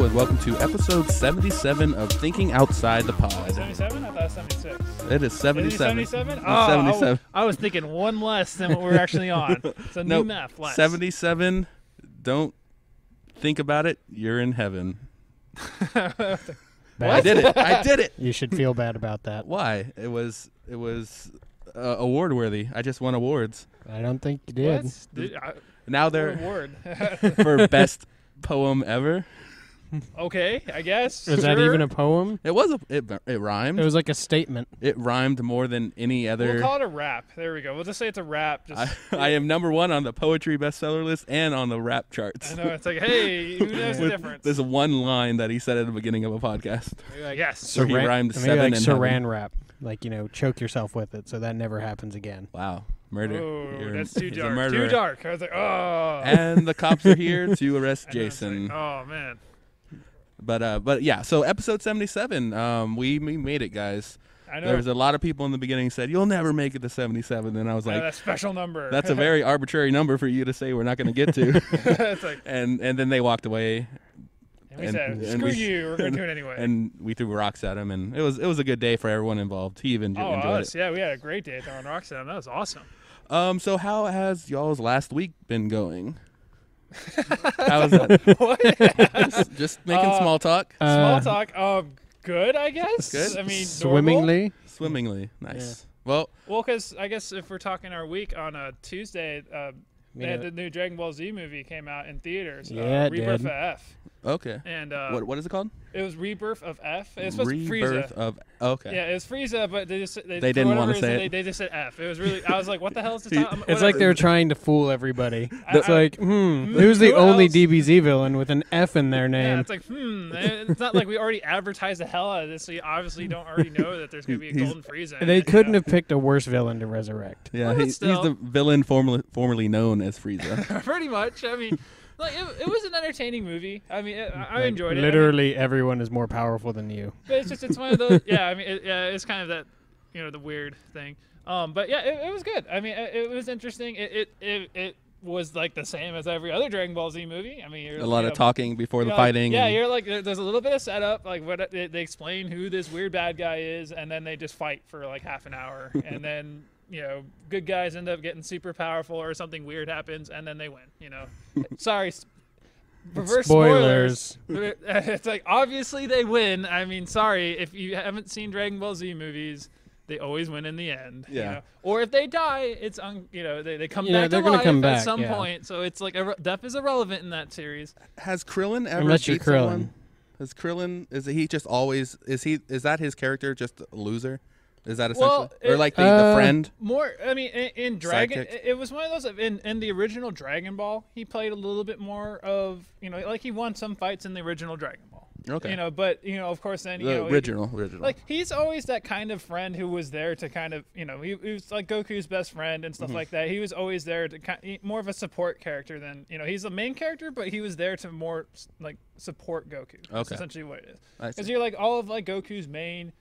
and welcome to episode 77 of Thinking Outside the Pod. 77? I thought it was 76. It is 77. Is it 77? It's 77. I was thinking one less than what we're actually on. So new math, less. 77. Don't think about it. You're in heaven. I did it. I did it. You should feel bad about that. Why? It was award worthy. I just won awards. I don't think you did. What? Dude, Now they're award. for best poem ever. Okay, I guess. Was that even a poem? It was it rhymed. It was like a statement. It rhymed more than any other. We'll call it a rap. There we go. We'll just say it's a rap. I am number one on the poetry bestseller list and on the rap charts. I know, it's like, hey, who knows the difference? There's one line that he said at the beginning of a podcast. Like, yes. So he rhymed maybe seven like in saran heaven. wrap. Like, choke yourself with it so that never happens again. Wow. Murder. Oh, that's too he's a dark. murderer. Too dark. I was like, oh. And the cops are here to arrest And then it's Jason. like, oh, man. But yeah, so episode 77, we made it, guys. I know. There was a lot of people in the beginning said, you'll never make it to 77. And I was like, that special number. that's a very arbitrary number for you to say we're not going to get to. It's like, and then they walked away. and we said, screw you. We're going to do it anyway. And we threw rocks at him, and it was a good day for everyone involved. He even enjoyed us. it. Yeah, we had a great day throwing rocks at him. That was awesome. So how has y'all's last week been going? How's that? What? Just making small talk. Small talk. Good, I guess. Good. I mean, Swimmingly. Swimmingly. Nice. Well, because I guess if we're talking our week on a Tuesday, they had the new Dragon Ball Z movie came out in theaters. Yeah, it Rebirth did. of F. Okay. And what is it called? it was Rebirth of F. It was supposed to be Rebirth Frieza. of. Okay. Yeah, it was Frieza, but they didn't wanna say it. They just said F. It was really. I was like, what the hell is this? It's like they're trying to fool everybody. It's like, who's who the only else? DBZ villain with an F in their Yeah, name? it's like, It's not like we already advertised the hell out of this, so you obviously don't already know that there's going to be a Golden Frieza. in They it, couldn't you have picked a worse villain to resurrect. Yeah, Well, he's still. the villain formerly known as Frieza. know? Pretty much. I mean, like it was an entertaining movie. I mean, I enjoyed it. Literally, everyone is more powerful than you. But it's one of those. Yeah, I mean, it's kind of that, the weird thing. But yeah, it was good. I mean, it was interesting. It was like the same as every other Dragon Ball Z movie. I mean, you're, A lot of talking before the like, fighting. Yeah, and- you're like, there's a little bit of setup. Like what they explain who this weird bad guy is, and then they just fight for like half an hour, and then good guys end up getting super powerful, or something weird happens, and then they win. Sorry. Reverse spoilers. It's like, obviously they win. I mean, sorry, if you haven't seen Dragon Ball Z movies, they always win in the end. Yeah. Or if they die, it's they come Yeah, back they're to gonna life come at back, some yeah. point. So it's like death is irrelevant in that series. Has Krillin ever Unless you're beat someone? Krillin. Is Krillin? Is he just always? Is that his character just a loser? Is that essentially, or like the friend? More, I mean, in Dragon, Sidekick. it was one of those. In the original Dragon Ball, he played a little bit more of, like he won some fights in the original Dragon Ball. Okay. But of course, then The original. like he's always that kind of friend who was there to kind of, he was like Goku's best friend and stuff like that. He was always there to more of a support character than, he's the main character, but he was there to more like support Goku. That's Okay. essentially what it is. I see. Because you're like all of like Goku's main,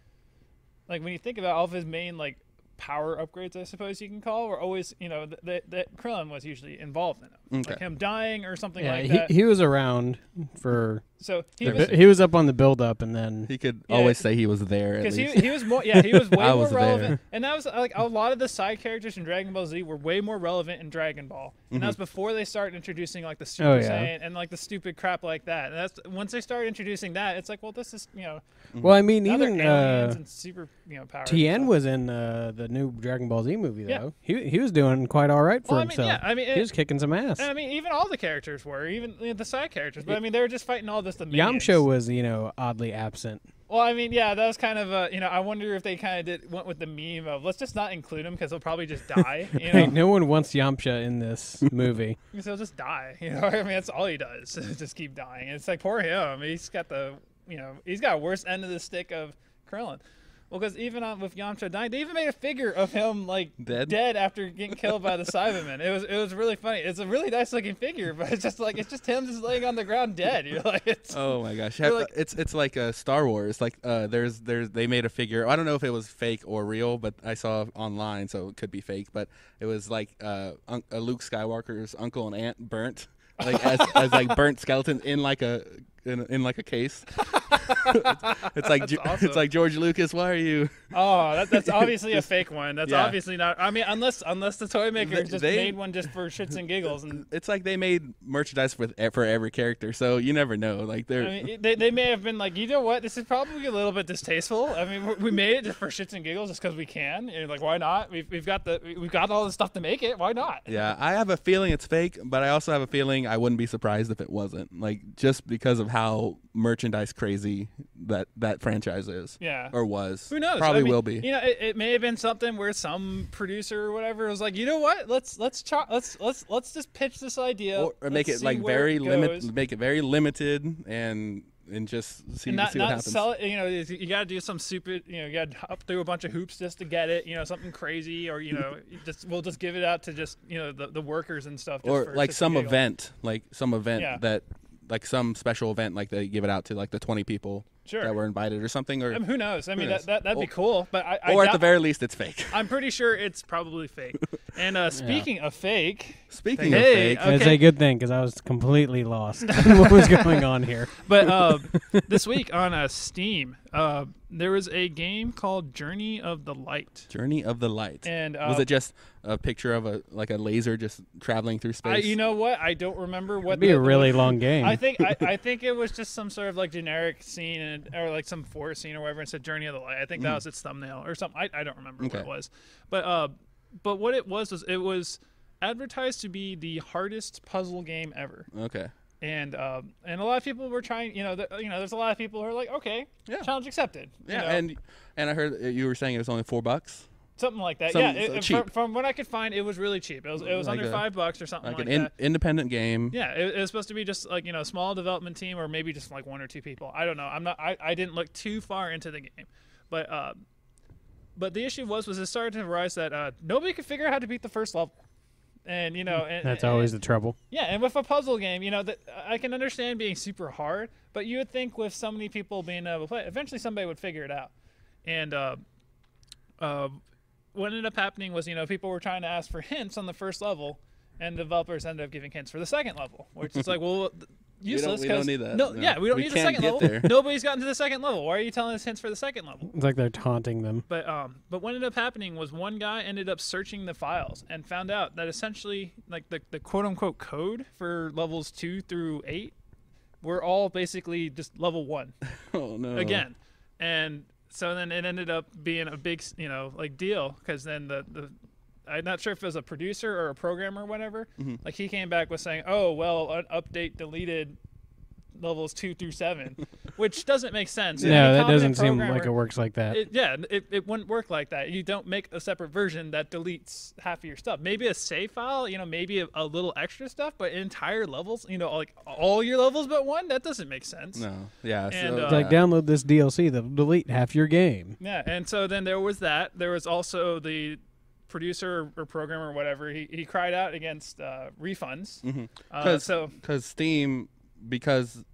like when you think about all of his main like power upgrades, I suppose you can call, were always, that Krillin was usually involved in them. Okay. Like him dying or something Yeah, like that. he was around for. So He was up on the build up, and then He could Yeah, always say he was there. because Because he was more, he was way I more was relevant, there. and that was like a lot of the side characters in Dragon Ball Z were way more relevant in Dragon Ball, and that was before they started introducing like the Super Oh, yeah. Saiyan and like the stupid crap like that. And that's once they started introducing that, it's like, well, this is well, I mean, now they're even aliens and super powers. and Tien stuff. was in the new Dragon Ball Z movie though. Yeah. He was doing quite all right for Well, I mean, himself. yeah, I mean, he was kicking some ass. And I mean, even all the characters were, even the side characters. But I mean, they were just fighting all this. The minions. Yamcha was oddly absent. Well, I mean, yeah, that was kind of I wonder if they kind of went with the meme of let's just not include him because he'll probably just die. Hey, no one wants Yamcha in this movie. Because he'll just die. I mean, that's all he does. Just keep dying. It's like poor him. He's got he's got a worse end of the stick of Krillin. Well, because even with Yamcha dying, they even made a figure of him like dead after getting killed by the Cybermen. It was really funny. It's a really nice looking figure, but it's just him just laying on the ground dead. You're like, oh my gosh, like- it's like Star Wars. Like there's they made a figure. I don't know if it was fake or real, but I saw online, so it could be fake. But it was like Luke Skywalker's uncle and aunt burnt, like as like burnt skeletons in like a in like a case. It's like awesome. it's like George Lucas. Why are you? Oh, that's obviously a fake one. That's Yeah. obviously not. I mean, unless the toy maker just made one just for shits and giggles. And It's like they made merchandise for every character, so you never know. Like they're. I mean, they may have been like, you know what? This is probably a little bit distasteful. I mean, we made it just for shits and giggles, just because we can. And like, why not? We've got all the stuff to make it. Why not? Yeah, I have a feeling it's fake, but I also have a feeling I wouldn't be surprised if it wasn't. Like just because of how merchandise crazy that franchise is. Yeah. Or was. Who knows? Probably I mean, will be. You know, it may have been something where some producer or whatever was like, you know what? Let's just pitch this idea, Or make it like very limited. Make it very limited and just see what happens. Sell it. You know, you got to do some stupid. You know, you got to hop through a bunch of hoops just to get it. You know, something crazy, or you know, we'll just give it out to just the workers and stuff. Just or for like some event, Yeah. that like some special event, like they give it out to like the 20 people Sure. that were invited or something. Or I mean, who knows? I mean, knows? that'd be cool. But I or at doubt- the very least, it's fake. I'm pretty sure it's probably fake. And speaking of fake, Speaking of Hey, fake, That's okay. a good thing because I was completely lost in what was going on here. but this week on Steam, there was a game called Journey of the Light. Journey of the Light. And was it just a picture of a laser just traveling through space? You know what? I don't remember what. It'd be a really long game. I think it was just some sort of like generic scene or like some forest scene or whatever. It said Journey of the Light. I think that was its thumbnail or something. I don't remember what it was, but what it was advertised to be the hardest puzzle game ever. Okay. And a lot of people were trying. There's a lot of people who are like, okay, Yeah. challenge accepted. Yeah, and I heard you were saying it was only $4. Something like that. Cheap. From what I could find, it was really cheap. It was Like under $5 or something like like an that. independent game. Yeah, it was supposed to be just like a small development team or maybe just like one or two people. I don't know. I didn't look too far into the game, but the issue was it started to rise that nobody could figure out how to beat the first level, and That's always the trouble. yeah. And with a puzzle game, that I can understand being super hard, but you would think with so many people being able to play, eventually somebody would figure it out, and what ended up happening was, people were trying to ask for hints on the first level, and developers ended up giving hints for the second level, which is like, well, useless. We don't need that. No, No. yeah, we don't We need the can't second get level. there. Nobody's gotten to the second level. Why are you telling us hints for the second level? It's like they're taunting them. But what ended up happening was one guy ended up searching the files and found out that essentially, like the quote unquote code for levels 2 through 8 were all basically just level 1 Oh no. again, and so then it ended up being a big deal because then the I'm not sure if it was a producer or a programmer or whatever. Mm-hmm. Like he came back with saying, "Oh well, an update deleted levels 2 through 7," which doesn't make sense. No, Any that competent doesn't seem like programmer- it works like that. It wouldn't work like that. You don't make a separate version that deletes half of your stuff. Maybe a save file, maybe a little extra stuff, but entire levels, like all your levels but one, that doesn't make sense. No. Yeah. And, So, It's like download this DLC that'll delete half your game. Yeah, and so then there was that. There was also the producer or programmer or whatever. He cried out against refunds. because Steam, because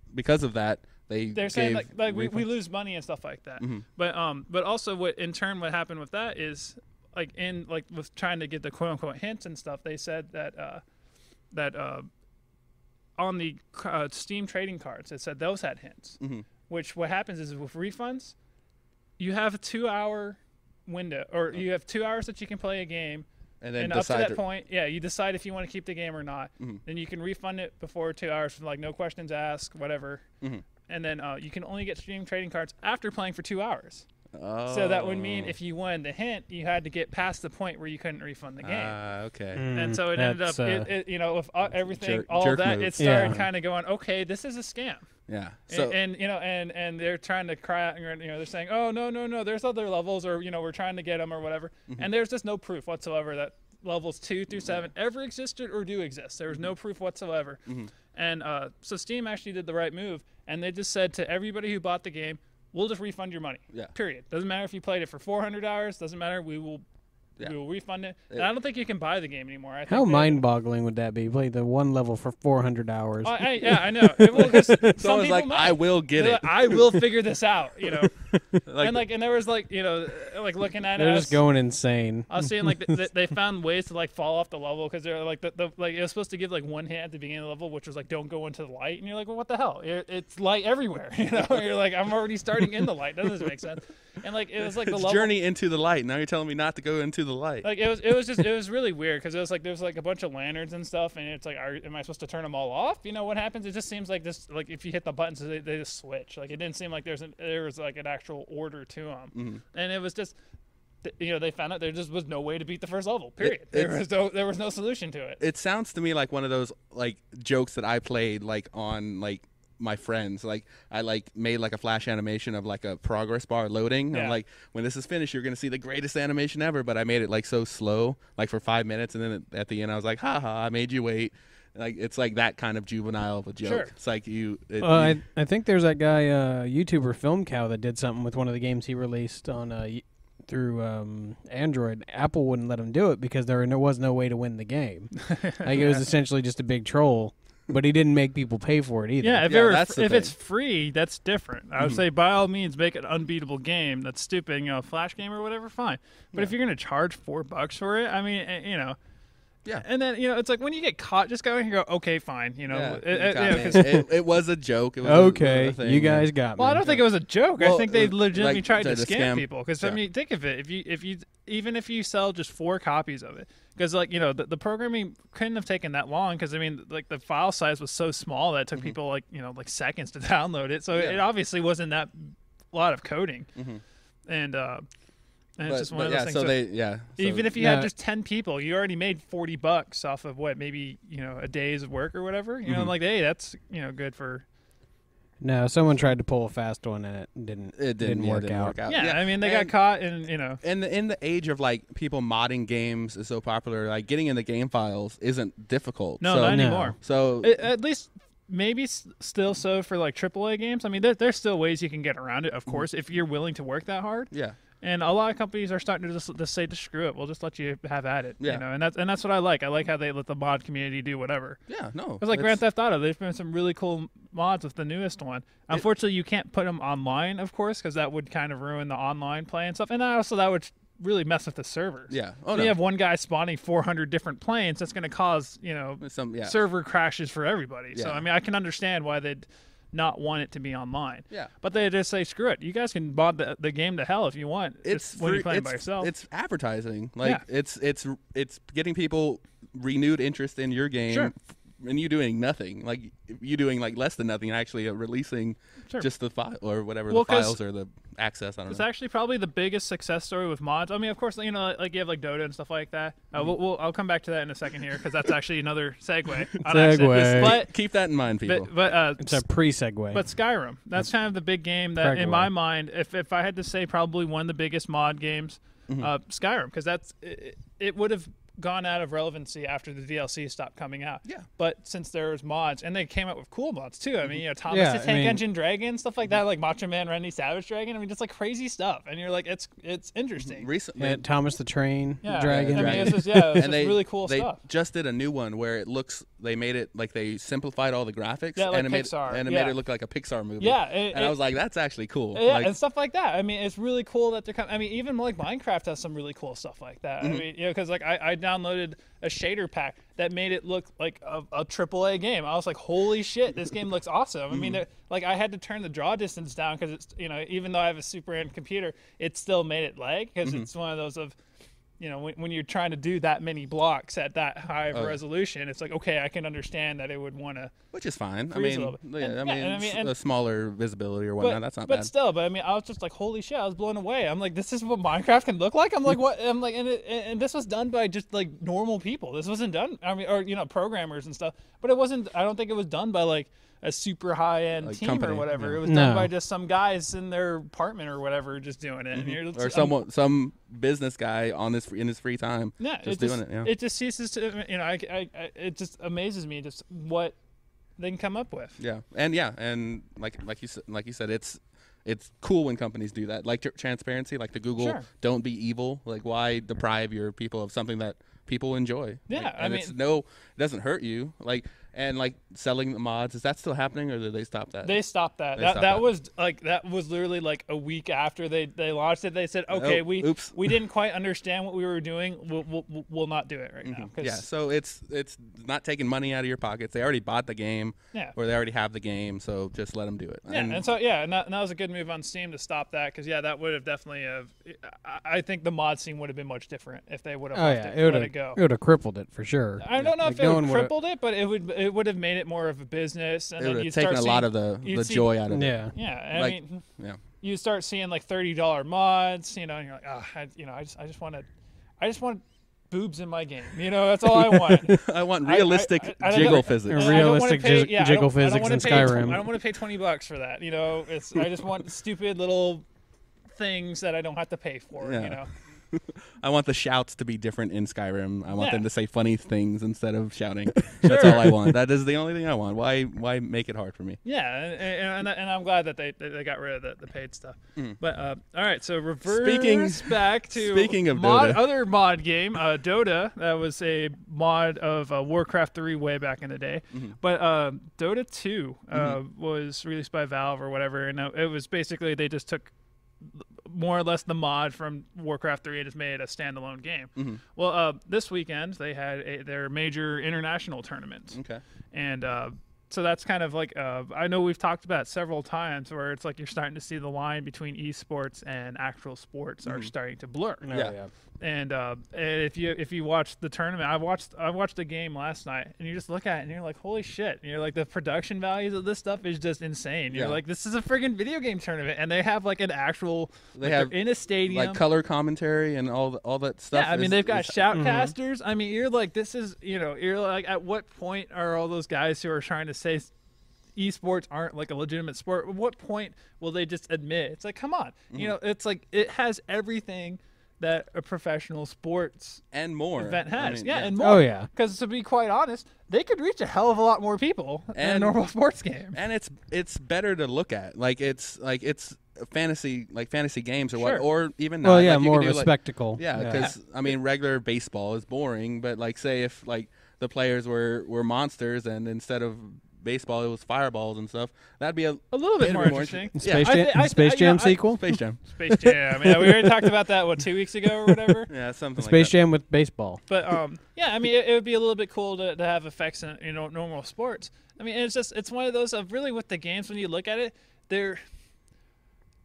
of that, They're saying gave like we refunds. lose money and stuff like that. Mm-hmm. But also what happened with that is with trying to get the quote unquote hints and stuff. They said that on the Steam trading cards, it said those had hints. Mm-hmm. Which what happens is with refunds, you have a 2-hour window, or you have 2 hours that you can play a game. and then And up to decide that point, you decide if you want to keep the game or not. Mm-hmm. Then you can refund it before 2 hours for no questions asked, whatever. Mm-hmm. And then you can only get Steam trading cards after playing for 2 hours. Oh. So that would mean if you won the hint, you had to get past the point where you couldn't refund the game. Okay. And so it ended up, That's, with everything, jerk- all jerk that, move. it started Yeah. kind of going, okay, this is a scam. Yeah. So And they're trying to cry out, and they're saying, oh no, there's other levels, or we're trying to get them or whatever. Mm-hmm. And there's just no proof whatsoever that levels 2 through 7 ever existed or do exist. There was no proof whatsoever. Mm-hmm. And so Steam actually did the right move, and they just said to everybody who bought the game, we'll just refund your money. Yeah. Period. Doesn't matter if you played it for 400 hours. Doesn't matter. We will we will refund it. And I don't think you can buy the game anymore. I think How mind-boggling would that be? Play the one level for 400 hours. I know. Someone's like, I will get it. Like, I will figure this out, you know. And there was like, you know, like looking at it. They're just going insane. I was seeing like they found ways to like fall off the level because they're like like it was supposed to give like one hit at the beginning of the level, which was like don't go into the light, and you're like, well, what the hell? It's light everywhere, you know. You're like, I'm already starting in the light. That doesn't make sense. And like it was like the level journey into the light. Now you're telling me not to go into the light. Like it was really weird because it was like there was like a bunch of lanterns and stuff, and it's like, am I supposed to turn them all off? You know what happens? It just seems like this, like if you hit the buttons, they just switch. Like it didn't seem like there was like an actual order to them, and it was just. You know, they found out there just was no way to beat the first level. Period. There was no solution to it. It sounds to me like one of those like jokes that I played like on like my friends. Like I like made like a flash animation of like a progress bar loading. Yeah. I'm like, when this is finished, you're gonna see the greatest animation ever. But I made it like so slow, like for 5 minutes, and then at the end I was like, haha, I made you wait. Like it's like that kind of juvenile of a joke. Sure. It's like I think there's that guy YouTuber Film Cow that did something with one of the games he released on through Android. Apple wouldn't let him do it because there was no way to win the game. Like it was essentially just a big troll, but he didn't make people pay for it either. Yeah, if it's free, that's different. I would say by all means make an unbeatable game. That's stupid, you know, a flash game or whatever, fine. But if you're gonna charge $4 for it, I mean, you know. Yeah. And then, you know, it's like when you get caught, just go and go, okay, fine. You know, it was a joke. It was okay, a thing, you guys got me. Well, I don't think it was a joke. Well, I think they legitimately like, tried to scam people. Because, yeah. I mean, think of it. Even if you sell just 4 copies of it, because, like, you know, the programming couldn't have taken that long because, I mean, like, the file size was so small that it took people, like, you know, like seconds to download it. So it obviously wasn't that lot of coding. And it's just one of those things. Even if you had just 10 people, you already made $40 off of what, maybe, you know, a day's of work or whatever. You know, like, hey, that's, you know, good for. No, someone tried to pull a fast one and it didn't work out. Yeah, I mean, they got caught, and you know. And in the age of like people modding games is so popular, like getting in the game files isn't difficult. No, not anymore. So at least. Maybe still so for like AAA games. I mean, there's still ways you can get around it, of course, if you're willing to work that hard. Yeah. And a lot of companies are starting to just say, just screw it. We'll just let you have at it. Yeah. You know, and that's what I like. I like how they let the mod community do whatever. Yeah. No. It's like Grand Theft Auto. There's been some really cool mods with the newest one. Unfortunately, you can't put them online, of course, because that would kind of ruin the online play and stuff. And also that would really mess with the servers. Yeah. Oh, no. You have one guy spawning 400 different planes. That's going to cause, you know, server crashes for everybody. Yeah. So, I mean, I can understand why they'd not want it to be online. Yeah. But they just say, screw it. You guys can mod the game to hell if you want. It's when you're playing by yourself. It's advertising. Like it's getting people renewed interest in your game. Sure. And you doing nothing, like you doing like less than nothing, actually releasing just the file or whatever the files or the access. I don't know. It's actually probably the biggest success story with mods. I mean, of course, you know, like you have like DOTA and stuff like that. I'll come back to that in a second here because that's actually another segue. But keep that in mind, people. But it's a pre-segue. But Skyrim, that's kind of the big game that, in my mind, if I had to say, probably one of the biggest mod games, Skyrim, because it would have gone out of relevancy after the DLC stopped coming out. Yeah. But since there was mods, and they came out with cool mods too. I mean, you know, Thomas the Tank Engine Dragon, stuff like that, like Macho Man Randy Savage Dragon. I mean, just like crazy stuff. And you're like, it's interesting. Recently, Thomas the Train Dragon. I mean, it's just really cool stuff. They just did a new one where they made it like they simplified all the graphics like and Pixar. It made it look like a Pixar movie. Yeah. And I was like, that's actually cool. Yeah, and stuff like that. I mean, it's really cool that they're coming. I mean, even like Minecraft has some really cool stuff like that. I mean, you know, because like I downloaded a shader pack that made it look like a AAA game. I was like, holy shit, this game looks awesome. I mean, like I had to turn the draw distance down because it's, you know, even though I have a super end computer, it still made it lag because it's one of those of, you know, when you're trying to do that many blocks at that high of resolution, it's like, okay, I can understand that it would want to. Which is fine. I mean, a smaller visibility or whatnot. That's not bad. But still, I mean, I was just like, holy shit, I was blown away. I'm like, this is what Minecraft can look like? I'm like, what? I'm like, and this was done by just like normal people. This wasn't done, I mean, or, you know, programmers and stuff. But it wasn't, I don't think it was done by like a super high-end like team company, or whatever. Yeah. It was done by just some guys in their apartment or whatever just doing it. And or some business guy in his free time just doing it. Yeah. It just ceases to, you know, it just amazes me just what they can come up with. Yeah. And like you said, it's cool when companies do that, like transparency, like the Google Sure. don't be evil. Like, why deprive your people of something that people enjoy? Yeah, like, I mean, it doesn't hurt you. Like, and like selling the mods, is that still happening, or did they stop that? They stopped that. That was literally like a week after they launched it. They said, okay, we didn't quite understand what we were doing. We'll not do it right now. Yeah, so it's not taking money out of your pockets. They already bought the game, or they already have the game, so just let them do it. Yeah, and that was a good move on Steam to stop that, because that would have definitely I think the mod scene would have been much different if they would have let it go. It would have crippled it for sure. I don't know if it would have crippled it, but it would have made it more of a business, and it would have taken a lot of the joy out of it. Yeah, I mean, you start seeing like $30 mods, and you're like, I just want boobs in my game. That's all I want. I want realistic jiggle physics. Realistic jiggle physics in Skyrim. I don't want to pay $20 for that. I just want stupid little things that I don't have to pay for. I want the shouts to be different in Skyrim. I want them to say funny things instead of shouting. That's all I want. That is the only thing I want. Why make it hard for me? Yeah, and I'm glad that they got rid of the paid stuff. But all right, so back to speaking of Dota. Other mod game, Dota. That was a mod of Warcraft 3 way back in the day. But Dota 2 was released by Valve or whatever, and it was basically they just took more or less the mod from Warcraft 3 and just made a standalone game. Well, this weekend they had their major international tournament. Okay. And so that's kind of like I know we've talked about it several times, where it's like you're starting to see the line between esports and actual sports are starting to blur. Yeah. And if you watch the tournament, I watched the game last night, and you just look at it and you're like, holy shit! And you're like, the production values of this stuff is just insane. You're like, this is a friggin' video game tournament, and they have like an actual. They have in a stadium, like color commentary and all that stuff. Yeah, I mean they've got shoutcasters. I mean, you're like, this is you're like, at what point are all those guys who are trying to say esports aren't like a legitimate sport? At what point will they just admit it's like, come on, it's like it has everything that a professional sports and more event has. And more. Oh yeah. Because to be quite honest, they could reach a hell of a lot more people than a normal sports game. And it's better to look at. It's fantasy games or what, or even not. Well, yeah, more of a spectacle. Yeah, because I mean, regular baseball is boring, but like, say if like the players were monsters, and instead of baseball it was fireballs and stuff, that'd be a little bit more interesting. Space Jam sequel. Space Jam. Yeah, we already talked about that 2 weeks ago or whatever. Yeah, something. Space Jam with baseball. But I mean, it would be a little bit cool to have effects in normal sports. I mean, it's one of those of really with the games, when you look at it, they're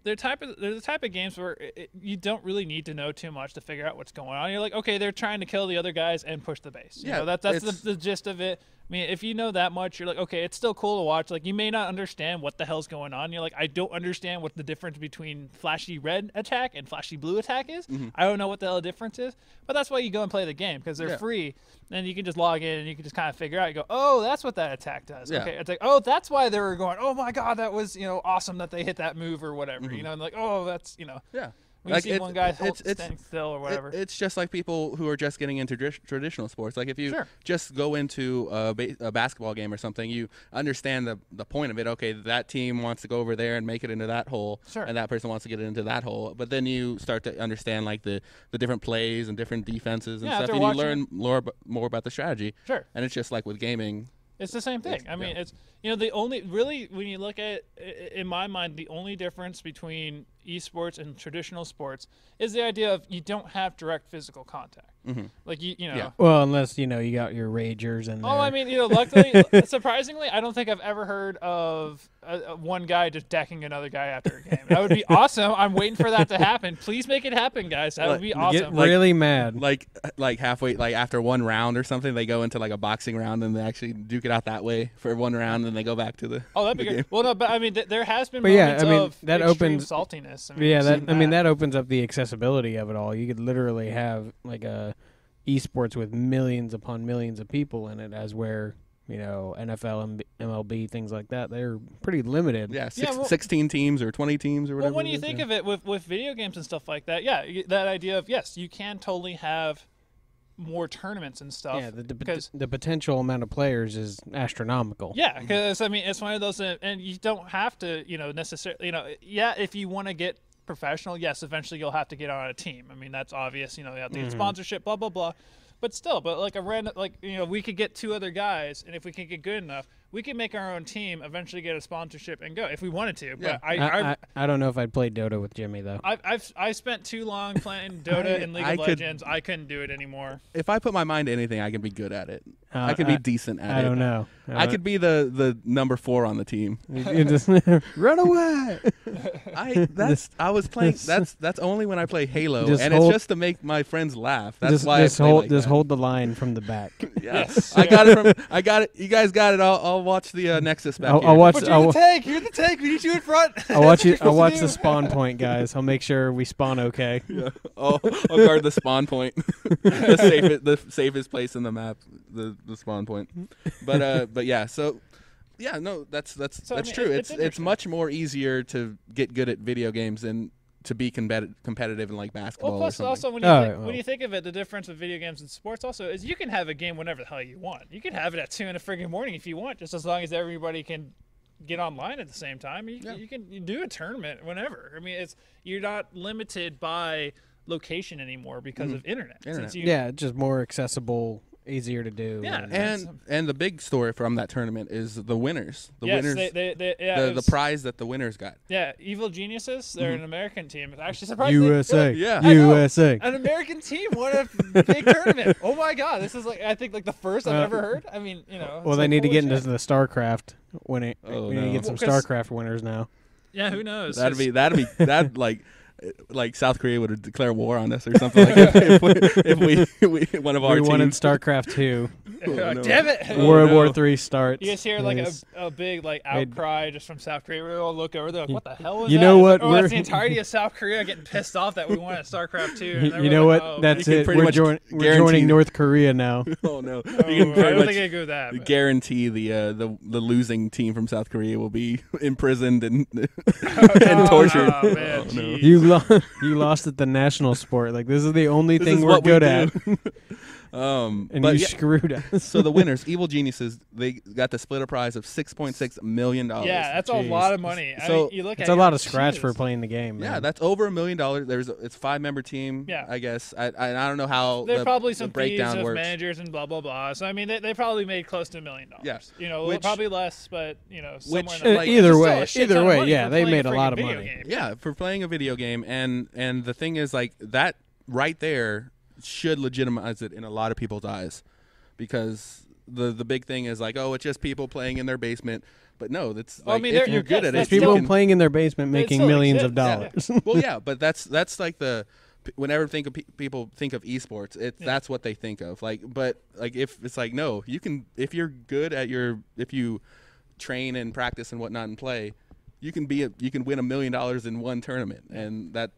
the type of games where you don't really need to know too much to figure out what's going on. You're like, okay, they're trying to kill the other guys and push the base. That's the gist of it. I mean, if you know that much, you're like, okay, it's still cool to watch. Like, you may not understand what the hell's going on. You're like, I don't understand what the difference between flashy red attack and flashy blue attack is. I don't know what the hell the difference is. But that's why you go and play the game, because they're free. And you can just log in and you can just kind of figure out. You go, oh, that's what that attack does. Okay, it's like, oh, that's why they were going, oh my god, that was awesome that they hit that move or whatever. And like, oh, that's yeah. When you see one guy standing still or whatever. It's just like people who are just getting into traditional sports. Like if you just go into a basketball game or something, you understand the point of it. Okay, that team wants to go over there and make it into that hole, and that person wants to get it into that hole. But then you start to understand like the different plays and different defenses and stuff, and you learn more about the strategy. And it's just like with gaming. It's the same thing. I mean, it's the only really, when you look at it, in my mind, the only difference between esports and traditional sports is the idea of you don't have direct physical contact. Like you know. Well, unless you got your ragers and. I mean, luckily, surprisingly, I don't think I've ever heard of one guy just decking another guy after a game. That would be awesome. I'm waiting for that to happen. Please make it happen, guys. That would be awesome. Get really mad. Like halfway, like after one round or something, they go into like a boxing round and they actually duke it out that way for one round, and they go back to the. Oh, that'd be good. Game. Well, no, but I mean, there has been moments of that extreme opens saltiness. That opens up the accessibility of it all. You could literally have like a esports with millions upon millions of people in it, as where NFL and MLB, things like that, they're pretty limited. 16 teams or 20 teams or whatever. Well, when you think of it with video games and stuff like that, that idea of, yes, you can totally have more tournaments and stuff. Yeah, the potential amount of players is astronomical. Yeah, because I mean, it's one of those, and you don't have to, necessarily, yeah, if you want to get professional, yes, eventually you'll have to get on a team. I mean, that's obvious. You have to get sponsorship, blah blah blah. But still, like a random, we could get 2 other guys, and if we can get good enough, we can make our own team, eventually get a sponsorship, and go if we wanted to. But I don't know if I'd play Dota with Jimmy though. I spent too long playing Dota and League of Legends. I couldn't do it anymore. If I put my mind to anything, I can be good at it. I could be decent at it. I don't know. I could be the number 4 on the team. You just run away. I was playing. That's only when I play Halo, and it's just to make my friends laugh. That's why I play like that. Hold the line from the back. Yes, I got it. I got it. You guys got it. I'll watch the Nexus back here. I'll watch. But you're the tank. You're the tank. We need you in front. I'll watch you. I'll watch the spawn point, guys. I'll make sure we spawn okay. Yeah. I'll guard the spawn point. the safest place in the map. The spawn point. But yeah. So. Yeah, no, that's true. It's much more easier to get good at video games than to be competitive in like basketball. Well, plus or also when you think of it, the difference with video games and sports also is you can have a game whenever the hell you want. You can have it at 2 in the friggin' morning if you want, just as long as everybody can get online at the same time. You can do a tournament whenever. I mean, you're not limited by location anymore because of internet. Yeah, just more accessible. Easier to do. Yeah, and the big story from that tournament is the winners. The prize that the winners got. Yeah, Evil Geniuses. They're an American team. It's actually surprising. USA. Yeah, USA. An American team won a big tournament. Oh my God, this is I think the first I've ever heard. I mean, Well, they need to get into the StarCraft winning. We need to get some StarCraft winners now. Yeah, who knows? That'd like South Korea would declare war on us or something like that if we one of our teams won in StarCraft 2. No. Damn it! World War III starts. You guys hear a big outcry just from South Korea. We all look over. They're like, "What the hell is that?" You know what? That's the entirety of South Korea getting pissed off that we won at StarCraft 2. You know what? Oh, that's it. We're joining North Korea now. Oh no! I don't think I go with that. Guarantee the losing team from South Korea will be imprisoned and tortured. Oh, man, no. You lost at the national sport. Like this is the only thing we're good at. And you screwed us. So the winners, Evil Geniuses, they got the split a prize of $6.6 million. Yeah, that's a lot of money. So it's a lot of scratch for playing the game. Man. Yeah, that's over $1 million. It's a 5-member team. Yeah. I guess. I don't know how there's probably some breakdown fees of works. Managers and blah blah blah. So I mean, they probably made close to $1 million. Yes. Probably less, but either way, yeah, they made a lot of money. Game. Yeah, for playing a video game, and the thing is like that right there should legitimize it in a lot of people's eyes, because the big thing is like, oh, it's just people playing in their basement. But no, that's like, if you're good at it, people playing in their basement making millions of dollars. Yeah. Well, yeah, but that's like whenever people think of esports, that's what they think of. But if it's like, no, you can, if you're good at if you train and practice and whatnot and play, you can win $1 million in one tournament, and that.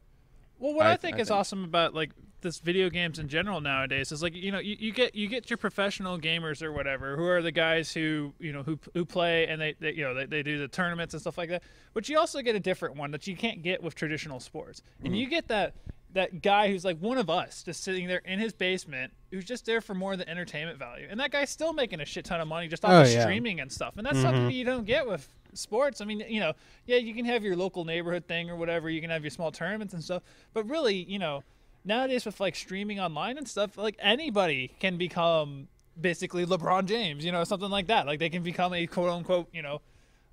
Well, what I think is awesome about this video games in general nowadays is you get your professional gamers or whatever, who are the guys who play and they do the tournaments and stuff like that. But you also get a different one that you can't get with traditional sports, and you get that guy who's like one of us, just sitting there in his basement, who's just there for more of the entertainment value, and that guy's still making a shit ton of money just off of streaming and stuff, and that's something you don't get with sports. I mean, you can have your local neighborhood thing or whatever, you can have your small tournaments and stuff, but really, nowadays with streaming online and stuff, anybody can become basically LeBron James, something like that. Like they can become a quote unquote,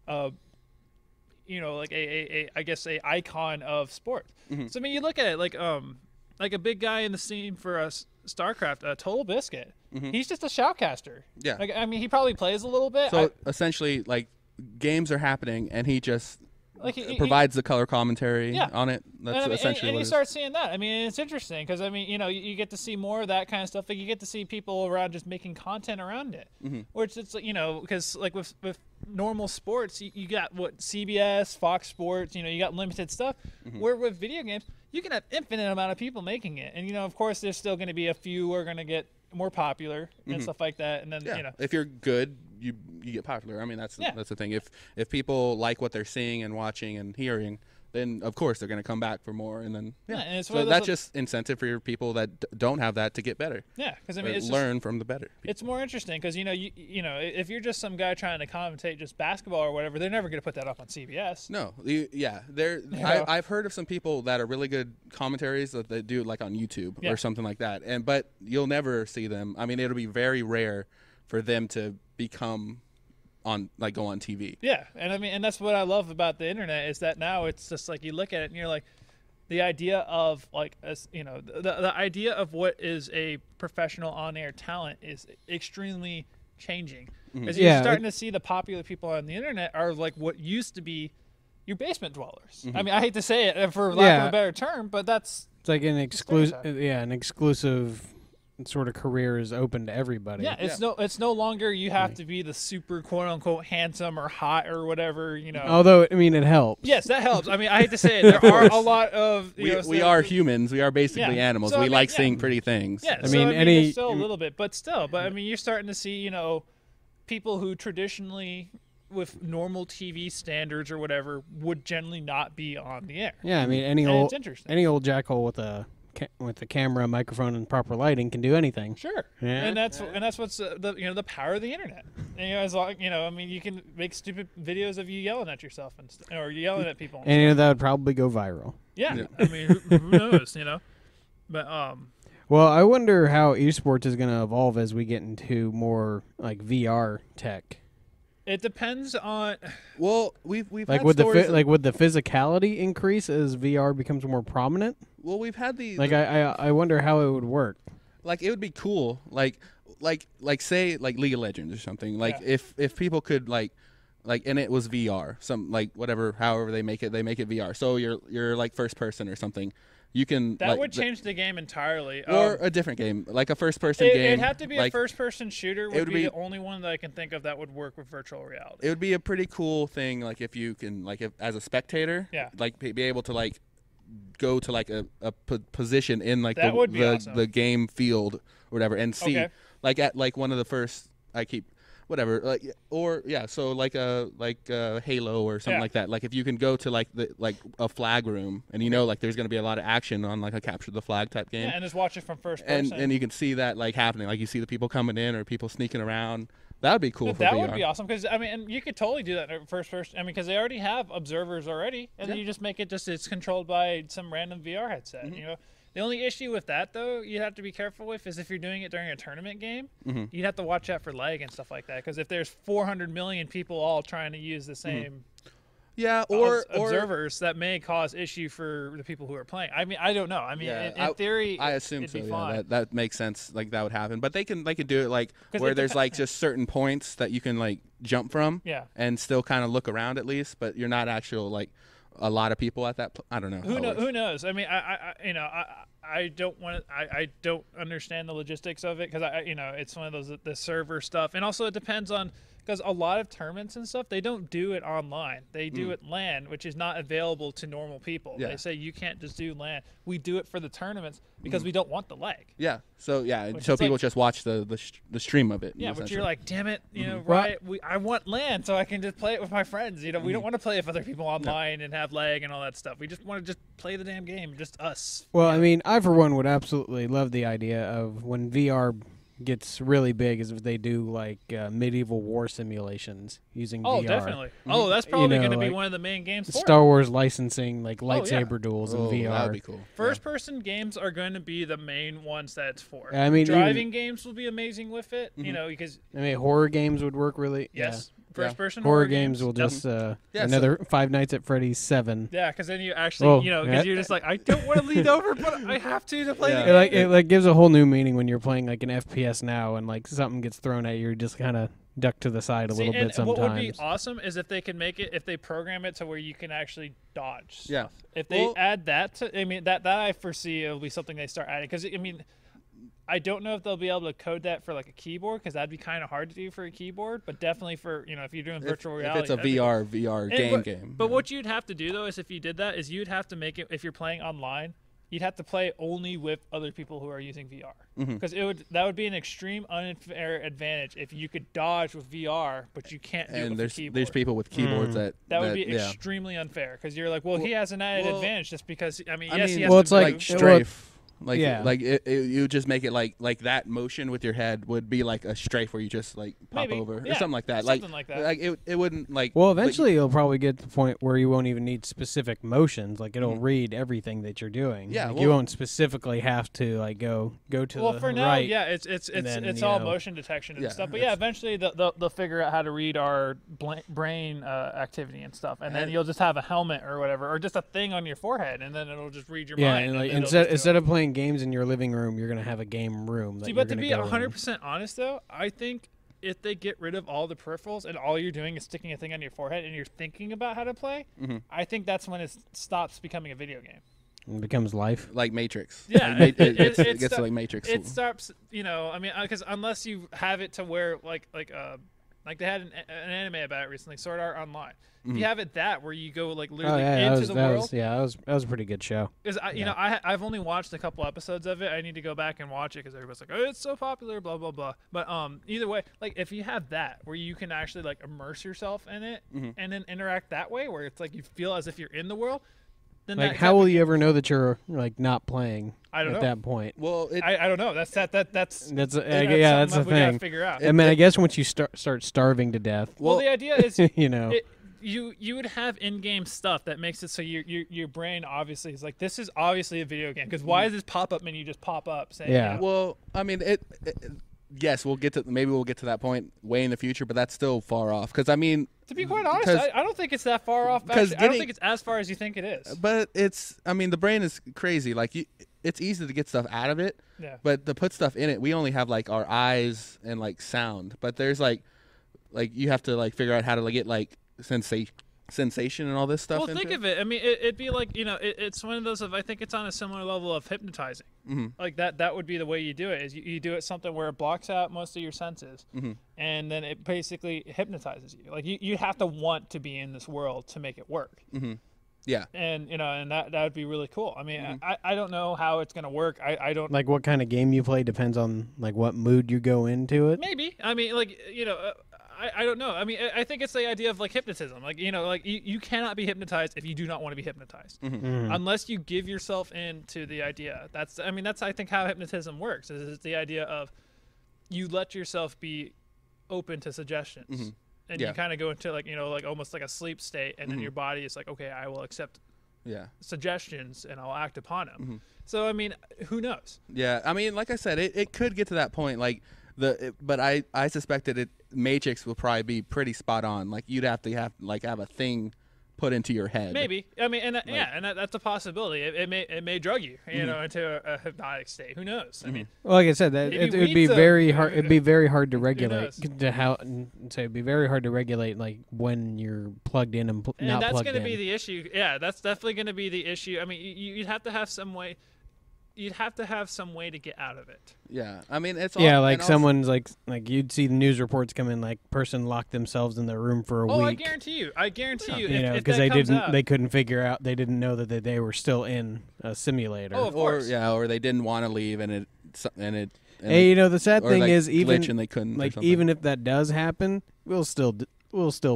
I guess a icon of sports. Mm-hmm. So I mean, you look at it like a big guy in the scene for us, StarCraft, Total Biscuit. Mm-hmm. He's just a shoutcaster. Yeah. I mean, he probably plays a little bit. So essentially, games are happening, and he just provides the color commentary on it. That's essentially and what you start seeing that. I mean, it's interesting because I mean, you get to see more of that kind of stuff. You get to see people around just making content around it, which it's because with normal sports, you got what CBS, Fox Sports, you got limited stuff. Where with video games, you can have infinite amount of people making it, and of course, there's still going to be a few who are going to get more popular and stuff like that. And then if you're good, you get popular. I mean, that's the thing. If people like what they're seeing and watching and hearing, then of course they're going to come back for more, and then and so that's just incentive for your people that don't have that to get better. Yeah, because I mean, it's learn from the better people. It's more interesting because you know if you're just some guy trying to commentate just basketball or whatever, they're never going to put that up on CBS. No, I've heard of some people that are really good commentaries that they do like on YouTube or something like that, but you'll never see them. I mean, it'll be very rare for them to become go on TV. Yeah, and I mean, and that's what I love about the internet is that now it's just like you look at it and you're like, the idea of like the idea of what is a professional on-air talent is extremely changing. Because you're starting to see the popular people on the internet are like what used to be your basement dwellers. I mean, I hate to say it for lack of a better term, but it's like an exclusive sort of career is open to everybody. Yeah, it's no longer you have to be the super quote unquote handsome or hot or whatever, Although I mean it helps. Yes, that helps. I mean, I hate to say it, there are a lot of we are humans. We are basically animals. So, we like seeing pretty things. Yeah, I mean still a little bit, but still. But I mean, you're starting to see people who traditionally with normal TV standards or whatever would generally not be on the air. Yeah, I mean any old jackhole with a camera, microphone, and proper lighting can do anything. Sure, and that's what's the power of the internet. And, as long I mean, you can make stupid videos of you yelling at yourself or yelling at people, and that would probably go viral. Yeah. I mean, who knows, But well, I wonder how esports is going to evolve as we get into more like VR tech. It depends on. Well, we've like had would stories would the physicality increase as VR becomes more prominent? Well, we've had I wonder how it would work. Like it would be cool, like say like League of Legends or something. Like if people could like and it was VR, some however they make it VR. So you're like first person or something. You can that would change the game entirely, or a different game, like a first-person game. It'd have to be a first-person shooter. Would be the only one that I can think of that would work with virtual reality. It would be a pretty cool thing, like if you can, as a spectator, like be able to like go to like a position in like the game field or whatever, and see like at like one of the first so like a Halo or something like that. Like if you can go to like a flag room and like there's going to be a lot of action on like a capture the flag type game. Yeah, and just watch it from first person. And you can see that like happening. Like you see the people coming in or people sneaking around. That would be cool. That VR would be awesome because I mean, and you could totally do that in first person. I mean, because they already have observers already, and then you just make it it's controlled by some random VR headset. Mm-hmm. The only issue with that, though, you have to be careful with is if you're doing it during a tournament game, you'd have to watch out for lag and stuff like that. Because if there's 400 million people all trying to use the same or observers, that may cause issue for the people who are playing. I mean, I don't know. I mean, in theory, I assume it'd so. Be fine. That makes sense. Like that would happen, but they can do it like where there's like just certain points that you can like jump from, and still kind of look around at least, but you're not actual like. A lot of people at that. I don't know. Who knows? I mean, I don't want to. I don't understand the logistics of it because it's one of those the server stuff, and also it depends on because a lot of tournaments and stuff they don't do it online. They do it LAN, which is not available to normal people. Yeah. They say you can't just do LAN. We do it for the tournaments because we don't want the lag. Yeah. So people just watch the stream of it. Yeah, but you're like, damn it, right? I want LAN so I can just play it with my friends. We don't want to play with other people online and have lag and all that stuff. We just want to just play the damn game, just us. Well, I mean, I for one would absolutely love the idea of when VR gets really big is if they do like medieval war simulations using VR. Oh, definitely. Oh, that's probably going to be one of the main games. Star Wars licensing, like lightsaber duels in VR. That'd be cool. First-person games are going to be the main ones that it's for. I mean, driving games will be amazing with it. Because horror games would work really. Yes. First-person horror games will just another Five Nights at Freddy's 7. Yeah, because then you actually, because you're just like, I don't want to lean over, but I have to play the game. It gives a whole new meaning when you're playing like an FPS now, and like something gets thrown at you, just kind of duck to the side a little bit sometimes. What would be awesome is if they can make it, if they program it to where you can actually dodge stuff. Yeah. If they add that to, that I foresee it'll be something they start adding because I don't know if they'll be able to code that for like a keyboard because that'd be kind of hard to do for a keyboard, but definitely for if you're doing virtual reality. If it's a VR game. But what you'd have to do though is if you did that is you'd have to make it if you're playing online you'd have to play only with other people who are using VR, because that would be an extreme unfair advantage if you could dodge with VR, but you can't do it with a keyboard. There's people with keyboards that would be extremely unfair, because you're like, he has an added advantage just because. I mean, he has it's to like strafe. You just make it like that motion with your head would be like a strafe where you just like pop over or something like that. Something like that. Like it wouldn't like. Well, eventually you'll probably get to the point where you won't even need specific motions. Like it'll read everything that you're doing. Yeah, you won't specifically have to like go to the right. Well, for now, it's all motion detection and stuff. But eventually they'll figure out how to read our brain activity and stuff, and then you'll just have a helmet or whatever, or just a thing on your forehead, and then it'll just read your mind. Yeah, and like instead of playing games in your living room, you're gonna have a game room. But to be 100% honest, though, I think if they get rid of all the peripherals and all you're doing is sticking a thing on your forehead and you're thinking about how to play, I think that's when it stops becoming a video game. It becomes life, like Matrix. Yeah, it gets to like Matrix. It stops, I mean, because unless you have it to where like they had an anime about it recently, Sword Art Online. If you have it where you go like literally into the world. That was a pretty good show. Because I've only watched a couple episodes of it. I need to go back and watch it because everybody's like, oh, it's so popular, blah blah blah. But either way, like if you have that where you can actually like immerse yourself in it and then interact that way, where it's like you feel as if you're in the world. Then like how will you ever know that you're like not playing? I don't know. At that point. Well, I don't know. That's the thing. We gotta figure out. I mean, I guess once you start starving to death. Well, the idea is you would have in-game stuff that makes it so your brain obviously is like, this is obviously a video game, because why does this pop-up menu just pop up saying well, I mean yes, we'll get to that point way in the future, but that's still far off, because I mean, to be quite honest, I don't think it's that far off. I don't think it's as far as you think it is. But the brain is crazy. Like it's easy to get stuff out of it, but to put stuff in it, we only have like our eyes and like sound. But there's like you have to like figure out how to get like sensation and all this stuff. Well, think of it. I mean, it'd be like, it's one of those I think it's on a similar level of hypnotizing. Like that would be the way you do it, is you do it something where it blocks out most of your senses, and then it basically hypnotizes you. Like you have to want to be in this world to make it work. Yeah. And and that would be really cool. I mean, I don't know how it's gonna work. I don't like what kind of game you play depends on like what mood you go into it. Maybe. I mean, like I don't know. I mean, I think it's the idea of like hypnotism. Like you cannot be hypnotized if you do not want to be hypnotized, unless you give yourself into the idea. That's I think how hypnotism works. Is the idea of you let yourself be open to suggestions, and you kind of go into like almost like a sleep state, and then your body is like, okay, I will accept suggestions and I'll act upon them. So I mean, who knows? Yeah, I mean, like I said, it could get to that point. Like but I suspected it. Matrix will probably be pretty spot on. Like you'd have to have a thing put into your head. Maybe. I mean, and that's a possibility. It may drug you, into a hypnotic state. Who knows? I mean, well, like I said, it would be very hard. It'd be very hard to regulate. It'd be very hard to regulate like when you're plugged in and not plugged in. And that's going to be the issue. Yeah, that's definitely going to be the issue. I mean, you'd have to have some way. You'd have to have some way to get out of it. Yeah, I mean it's like someone's like you'd see the news reports come in, like person locked themselves in their room for a week. I guarantee you. Because they couldn't figure out, they didn't know that they were still in a simulator. Oh, of course. Or they didn't want to leave, and hey, the sad thing is even and they couldn't, like even if that does happen, we'll still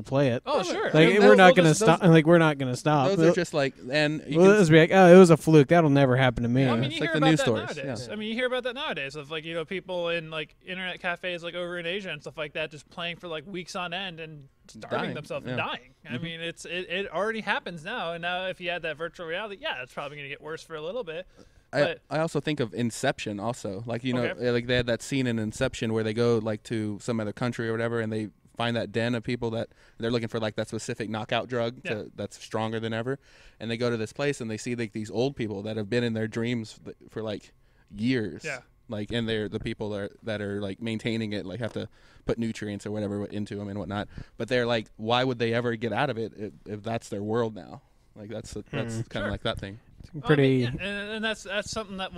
play it. Oh, sure. Like we're not gonna stop. Like we're not gonna stop. Those are just like, and let's be like, oh, it was a fluke. That'll never happen to me. Well, I mean, it's like the news stories. Nowadays. I mean, you hear about that nowadays of like people in like internet cafes like over in Asia and stuff like that, just playing for like weeks on end and starving themselves and dying. I mean, it already happens now. And now if you add that virtual reality, it's probably gonna get worse for a little bit. I also think of Inception also. Like, like they had that scene in Inception where they go like to some other country or whatever, and they find that den of people that they're looking for like that specific knockout drug that's stronger than ever, and they go to this place and they see like these old people that have been in their dreams for like years, like, and they're the people that are like maintaining it, like have to put nutrients or whatever into them and whatnot, but they're like, why would they ever get out of it if that's their world now? Like that's kind of like that thing. Pretty and that's something that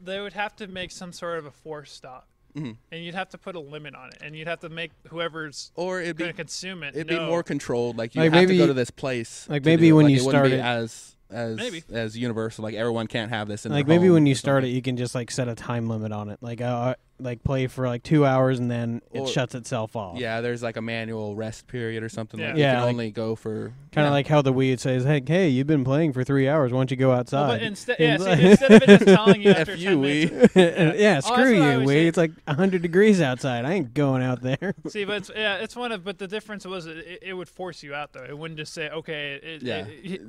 they would have to make some sort of a forced stop. And you'd have to put a limit on it, and you'd have to make whoever's going to consume it. It'd be more controlled. Like you have to go to this place. Like maybe when you start it, as as universal. Like everyone can't have this in like their maybe home when you or start it, something. you can just like set a time limit on it. Like play for like 2 hours and then it shuts itself off. Yeah, there's like a manual rest period or something. Yeah. Like Yeah, you can like, only go for kind of like how the Wii says, "Hey, you've been playing for 3 hours. Why don't you go outside?" Well, but instead of it just telling you after F 10 you, minutes. yeah, Oh, screw that's what I you, always Wii. say. It's like 100 degrees outside. I ain't going out there. See, but it's one of. But the difference was it would force you out though. It wouldn't just say, okay,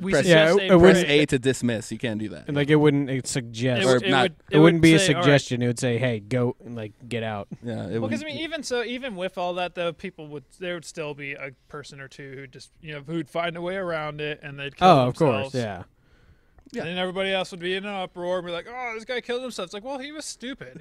we Press- suggest Yeah, a press break. A to dismiss. You can't do that. And like it wouldn't suggest. It It wouldn't be a say, all right. suggestion. It would say, "Hey, go and like get out." Yeah, Well, because I mean, even with all that, though, there would still be a person or two who just who'd find a way around it, and they'd kill Oh, of themselves. course, yeah. Yeah. And then everybody else would be in an uproar and be like, "Oh, this guy killed himself." It's like, well, he was stupid.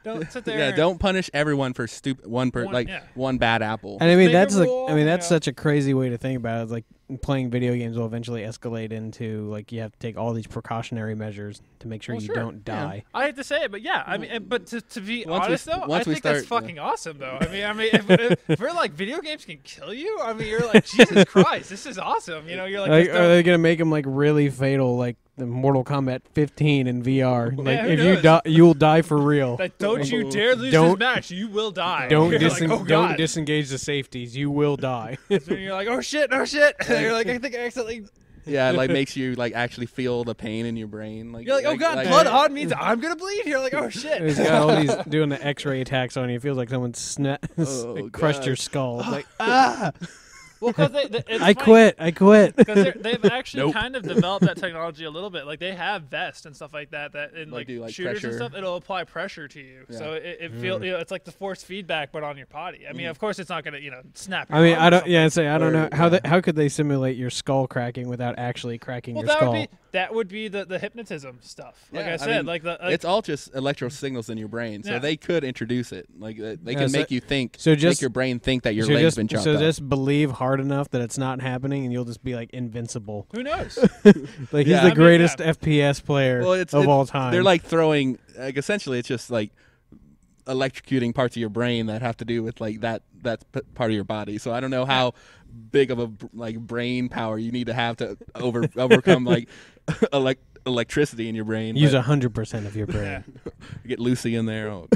Don't sit there. yeah, and, don't punish everyone for one bad apple. And I mean, Make that's a like, rule, I mean, that's such a crazy way to think about it. It's like playing video games will eventually escalate into like you have to take all these precautionary measures to make sure Well, you sure. don't die. I hate to say it, but yeah, I mean, but to be Once we- honest though, once I we think that's start- fucking awesome though. I mean, if we're like video games can kill you, I mean, you're like Jesus Christ, this is awesome. You're like, Like, this are they gonna make them like really fatal, like the Mortal Kombat 15 in VR? Like who if you knows? die, you'll die for real. like, don't you dare lose Don't- this match, you will die. Don't You're like, oh, don't God. disengage the safeties. You will die. And you're like, oh shit, no shit. And you're like, I think I accidentally. Yeah, it like makes you like actually feel the pain in your brain. Like You're like, oh god, blood on means I'm gonna bleed. You're like, oh shit. He's got all these doing the X-ray attacks on you. It feels like someone crushed God. your skull. It's like, Well, because I quit. Because they've actually Nope. kind of developed that technology a little bit. Like they have vests and stuff like that. That in Like do, like, shooters pressure. and stuff, it'll apply pressure to you. Yeah. So it feels it's like the force feedback, but on your body. I mean, of course, it's not gonna snap. Your I mean, arm I or don't. something. Yeah, say I don't know how yeah. how could they simulate your skull cracking without actually cracking Well, your skull? that would be the hypnotism stuff. Like Yeah, I said, mean, like it's all just electro signals in your brain, so Yeah. they could introduce it. Like they Yeah, can so- make you think, so just- make your brain think that your so leg's just, been chopped so off. just believe hard enough that it's not happening, and you'll just be like invincible. who knows? Like Yeah. he's the I mean, greatest FPS player Well, of all time. They're like throwing, like essentially, it's just like electrocuting parts of your brain that have to do with like that part of your body. So I don't know how big of a like brain power you need to have to overcome like electricity in your brain. use but 100% of your brain. Yeah. get Lucy in there. Oh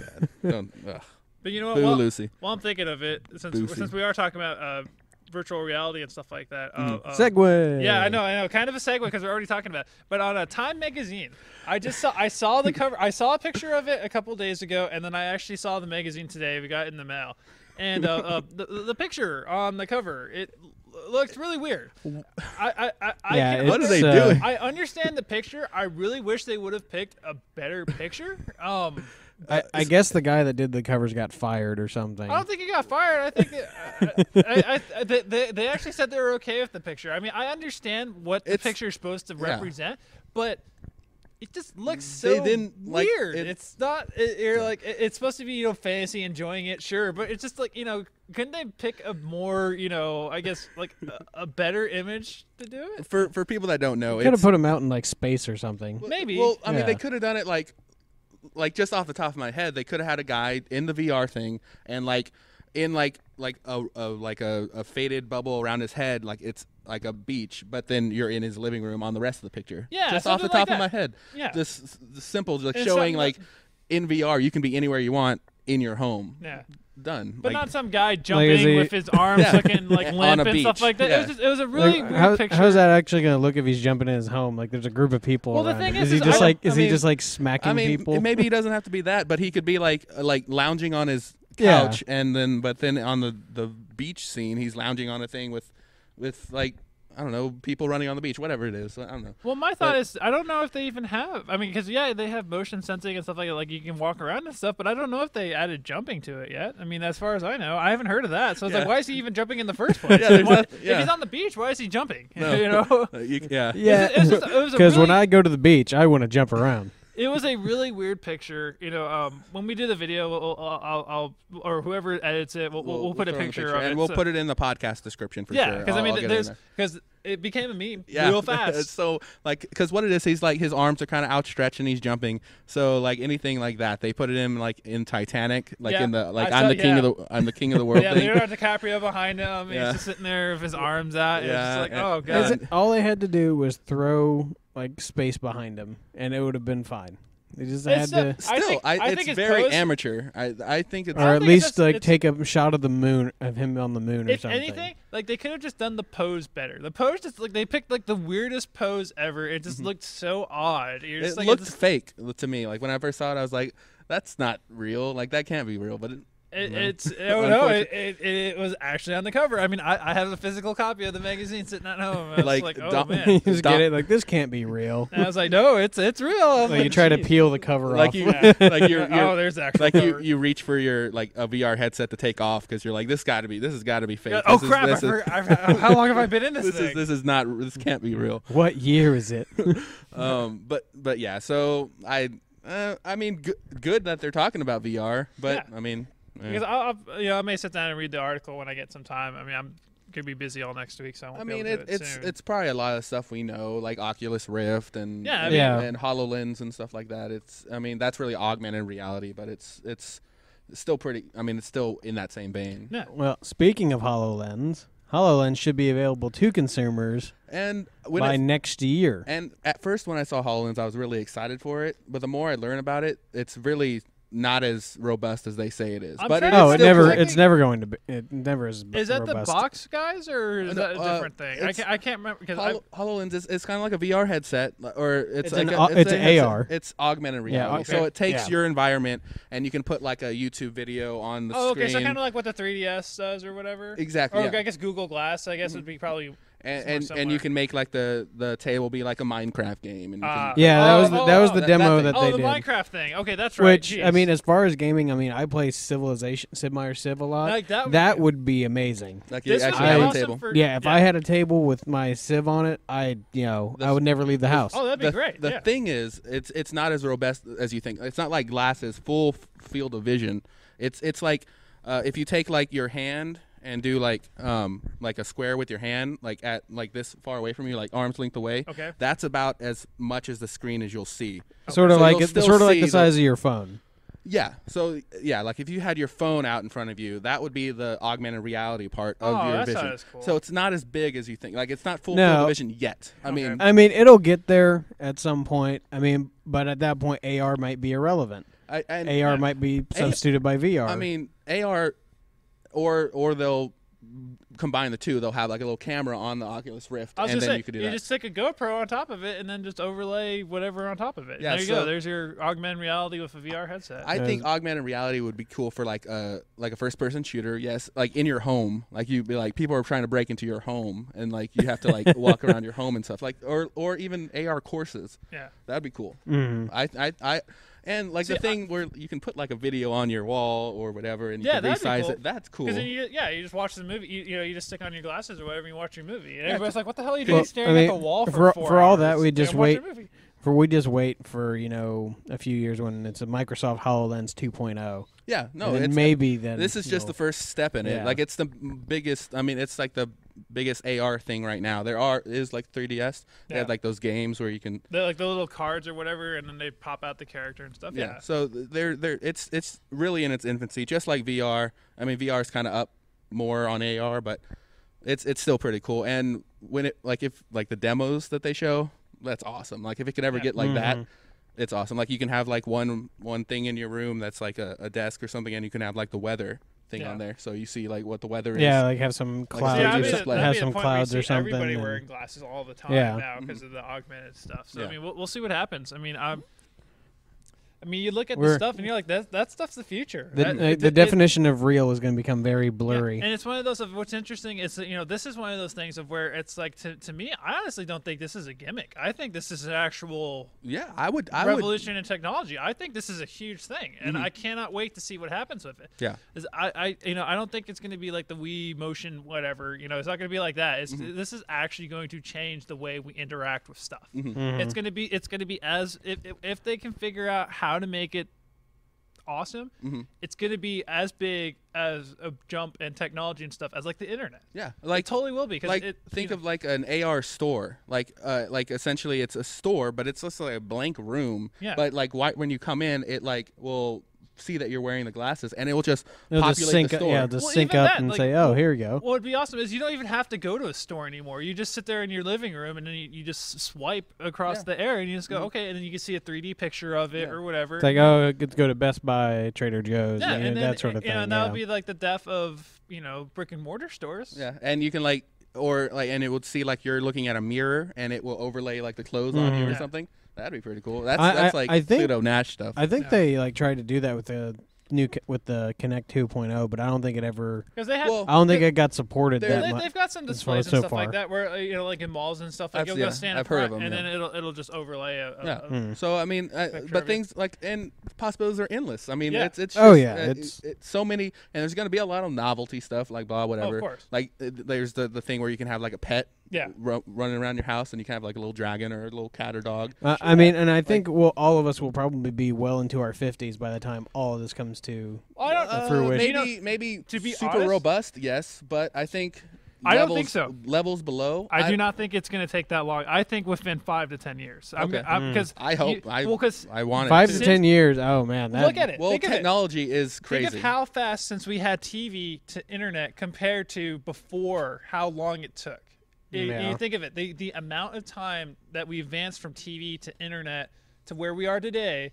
god, ugh. But you know what? Boo, While, Lucy. while I'm thinking of it, Boosie. since we are talking about virtual reality and stuff like that. Segway. Yeah, I know. Kind of a segue because we're already talking about it. But on a Time magazine, I saw the cover. I saw a picture of it a couple days ago, and then I actually saw the magazine today. We got it in the mail, and the picture on the cover looked really weird. Yeah, What are they it's, doing? I understand the picture. I really wish they would have picked a better picture. I guess the guy that did the covers got fired or something. I don't think he got fired. I think they actually said they were okay with the picture. I mean, I understand what the picture is supposed to represent, but it just looks so weird. It's not. You're like it's supposed to be fantasy, enjoying it, sure, but it's just like couldn't they pick a more I guess like a better image to do it? For people that don't know, Could have put him out in like space or something. Maybe. Well, I mean, Yeah. they could have done it like just off the top of my head, they could have had a guy in the VR thing and in a faded bubble around his head, like it's like a beach, but then you're in his living room on the rest of the picture. Yeah, just off the something top like of my that. head. Yeah. Just simple, like And showing something like in VR you can be anywhere you want in your home. Yeah. Done. But like, not some guy jumping he- with his arms looking like On limp a and stuff beach. like that. Yeah. It was a really Like, weird picture. how's that actually going to look if he's jumping in his home? Like there's a group of people Well, the around thing him. is, he is just I like don't- is I he mean- just like smacking I mean, people? maybe he doesn't have to be that, but he could be like lounging on his Yeah. couch, and then on the beach scene, he's lounging on a thing with like I don't know, people running on the beach, whatever it is. I don't know. Well, my thought is, I don't know if they even have. I mean, because they have motion sensing and stuff like that. Like you can walk around and stuff, but I don't know if they added jumping to it yet. I mean, as far as I know, I haven't heard of that. So it's like, Yeah. why is he even jumping in the first place? Yeah, there's If yeah. he's on the beach, why is he jumping? No. Yeah. yeah, It was a because when really- I go to the beach, I want to jump around. It was a really weird picture. When we do the video, I'll or whoever edits it, we'll put a throw in the picture of it. and we'll so- put it in the podcast description for yeah, sure. because I I'll mean, get it in there. because it became a meme real fast. So like, because what it is, he's like, his arms are kind of outstretched and he's jumping. So like anything like that, they put it in like in Titanic, like in the like I'm the king of the world. Yeah, thing. Leonardo DiCaprio behind him. He's just sitting there with his arms out. Yeah, it's just like, oh god. All they had to do was throw like space behind him, and it would have been fine. They just had to. I think it's very amateur. I think it's, or at least like take a shot of the moon, of him on the moon or something. If anything, like they could have just done the pose better. The pose just like they picked like the weirdest pose ever. It just looked so odd. It looked fake to me. Like when I first saw it, I was like, "That's not real. Like that can't be real." But it was actually on the cover. I mean, I have a physical copy of the magazine sitting at home. I was like, oh man, you just get it like this can't be real. And I was like, no, it's real. Like you try to peel the cover off. You're there's actually like you reach for your like a VR headset to take off because you're like, this has got to be fake. Oh crap! How long have I been in this thing? This can't be real. What year is it? But yeah. So I mean, good that they're talking about VR, but I mean. Because I may sit down and read the article when I get some time. I mean, I'm gonna be busy all next week, so I won't be able to do it soon. It's probably a lot of stuff we know, like Oculus Rift and and Hololens and stuff like that. That's really augmented reality, but it's still pretty. I mean, it's still in that same vein. Yeah. Well, speaking of HoloLens should be available to consumers and by next year. And at first, when I saw HoloLens, I was really excited for it. But the more I learn about it, it's really not as robust as they say it is. It's never going to be. It never is. Is that robust. The box guys, or is that a different thing? I can't remember because HoloLens is kind of like a VR headset, or it's an AR. It's augmented reality. Yeah, okay. So it takes your environment, and you can put like a YouTube video on the screen. Okay, so kind of like what the 3DS does or whatever. Exactly. Or I guess Google Glass. I guess would be probably. And you can make like the table be like a Minecraft game. And that was the demo that they did. Oh, the Minecraft thing. Okay, that's right. Which I mean, as far as gaming, I mean, I play Sid Meier's Civ a lot. Like that would be amazing. Like you actually have a table. If I had a table with my Civ on it, I would never leave the house. Oh, that'd be great. The thing is, it's not as robust as you think. It's not like glasses, full field of vision. It's like if you take like your hand and do like a square with your hand, like at like this far away from you, like arm's length away. Okay. That's about as much as the screen as you'll see. Sort of like the size of your phone. Yeah. So like if you had your phone out in front of you, that would be the augmented reality part of your vision. Not as cool. So it's not as big as you think. Like it's not full field of vision yet. I mean, it'll get there at some point. I mean, but at that point, AR might be irrelevant. AR might be substituted by VR. I mean, AR. Or they'll combine the two. They'll have like a little camera on the Oculus Rift, and then you could do that. You just stick a GoPro on top of it, and then just overlay whatever on top of it. Yeah, there you go. There's your augmented reality with a VR headset. I think augmented reality would be cool for like a first-person shooter. Yes, like in your home. Like you'd be like people are trying to break into your home, and like you have to like walk around your home and stuff. Like or even AR courses. Yeah, that'd be cool. Mm-hmm. And like the thing where you can put like a video on your wall or whatever, and you can resize it. That's cool. Because you just watch the movie. You just stick on your glasses or whatever, and you watch your movie. And everybody's like, "What the hell are you doing staring at the wall for 4 hours?" For all that, we just wait. We just wait for a few years when it's a Microsoft HoloLens 2.0. Yeah, no, it's maybe then. This is just the first step in it. Like it's the biggest. I mean, it's like the biggest AR thing right now. Is like 3DS. They have like those games where you can. They're like the little cards or whatever, and then they pop out the character and stuff. Yeah. So it's really in its infancy, just like VR. I mean, VR is kind of up more on AR, but it's still pretty cool. And when if the demos that they show, that's awesome. Like if it could ever get like that. It's awesome. Like you can have like one thing in your room that's like a desk or something, and you can have like the weather thing on there, so you see like what the weather is. Yeah, like have some clouds have some clouds or something. Everybody wearing glasses all the time now because of the augmented stuff. So I mean, we'll see what happens. I mean, you look at the stuff and you're like, that stuff's the future. The definition of real is going to become very blurry. Yeah. And it's one of those of what's interesting is that, this is one of those things of where it's like to me, I honestly don't think this is a gimmick. I think this is an actual revolution in technology. I think this is a huge thing, and I cannot wait to see what happens with it. Yeah, I don't think it's going to be like the Wii Motion whatever. It's not going to be like that. This is actually going to change the way we interact with stuff. It's going to be as if they can figure out how to make it awesome, it's going to be as big as a jump in technology and stuff as like the internet. Yeah, like it totally will be. Like think of like an AR store, like essentially it's a store, but it's just like a blank room. Yeah. But like when you come in, it like will see that you're wearing the glasses, and it will just populate the store. Yeah, just sync up and say, "Oh, here you go." What would be awesome is you don't even have to go to a store anymore. You just sit there in your living room, and then you just swipe across the air, and you just go, "Okay," and then you can see a 3D picture of it or whatever. It's like, oh, let's go to Best Buy, Trader Joe's, and then, that sort of thing. And that would be like the depth of brick and mortar stores. Yeah, and you can and it would see like you're looking at a mirror, and it will overlay like the clothes on you or something. That'd be pretty cool. That's like pseudo Nash stuff. I think they like tried to do that with the Kinect 2.0, but I don't think it ever. Because they had, I don't think it got supported that much. They've got some displays and stuff like that, where like in malls and stuff, like you'll go stand up front, and then it'll just overlay. So I mean, but things like and possibilities are endless. I mean, it's just, it's so many, and there's going to be a lot of novelty stuff like whatever. Of course. Like there's the thing where you can have like a pet. Yeah, running around your house, and you can have like a little dragon or a little cat or dog. I mean, and I think all of us will probably be well into our 50s by the time all of this comes to fruition. Maybe to be super honest, robust, yes, but I think I don't think so. Levels below, I do not think it's going to take that long. I think within 5 to 10 years. Because I hope. I want 5 to 10 years. Oh man, look at it. Well, technology is crazy. Think of how fast since we had TV to internet compared to before. How long it took. You think of it, the amount of time that we advanced from TV to internet to where we are today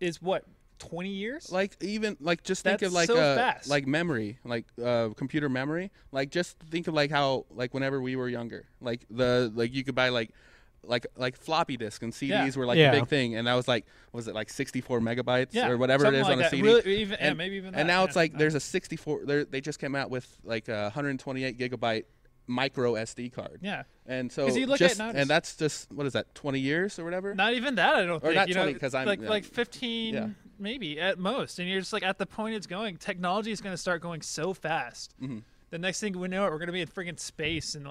is what, 20 years? Like even like just think of like fast. Like memory, like computer memory. Like just think of like how like whenever we were younger, like you could buy like floppy disk and CDs were like a big thing, and that was like was it like 64 megabytes or whatever it is like on a CD. Really, maybe even that. And now it's like there's a 64. They just came out with like a 128 gigabyte micro SD card. Yeah. And so you look at and that's just what is that 20 years or whatever? Not even that, I don't think. Or not 20 because I'm like 15 maybe at most. And you're just like at the point it's going, technology is going to start going so fast. The next thing we know, we're going to be in friggin' space, and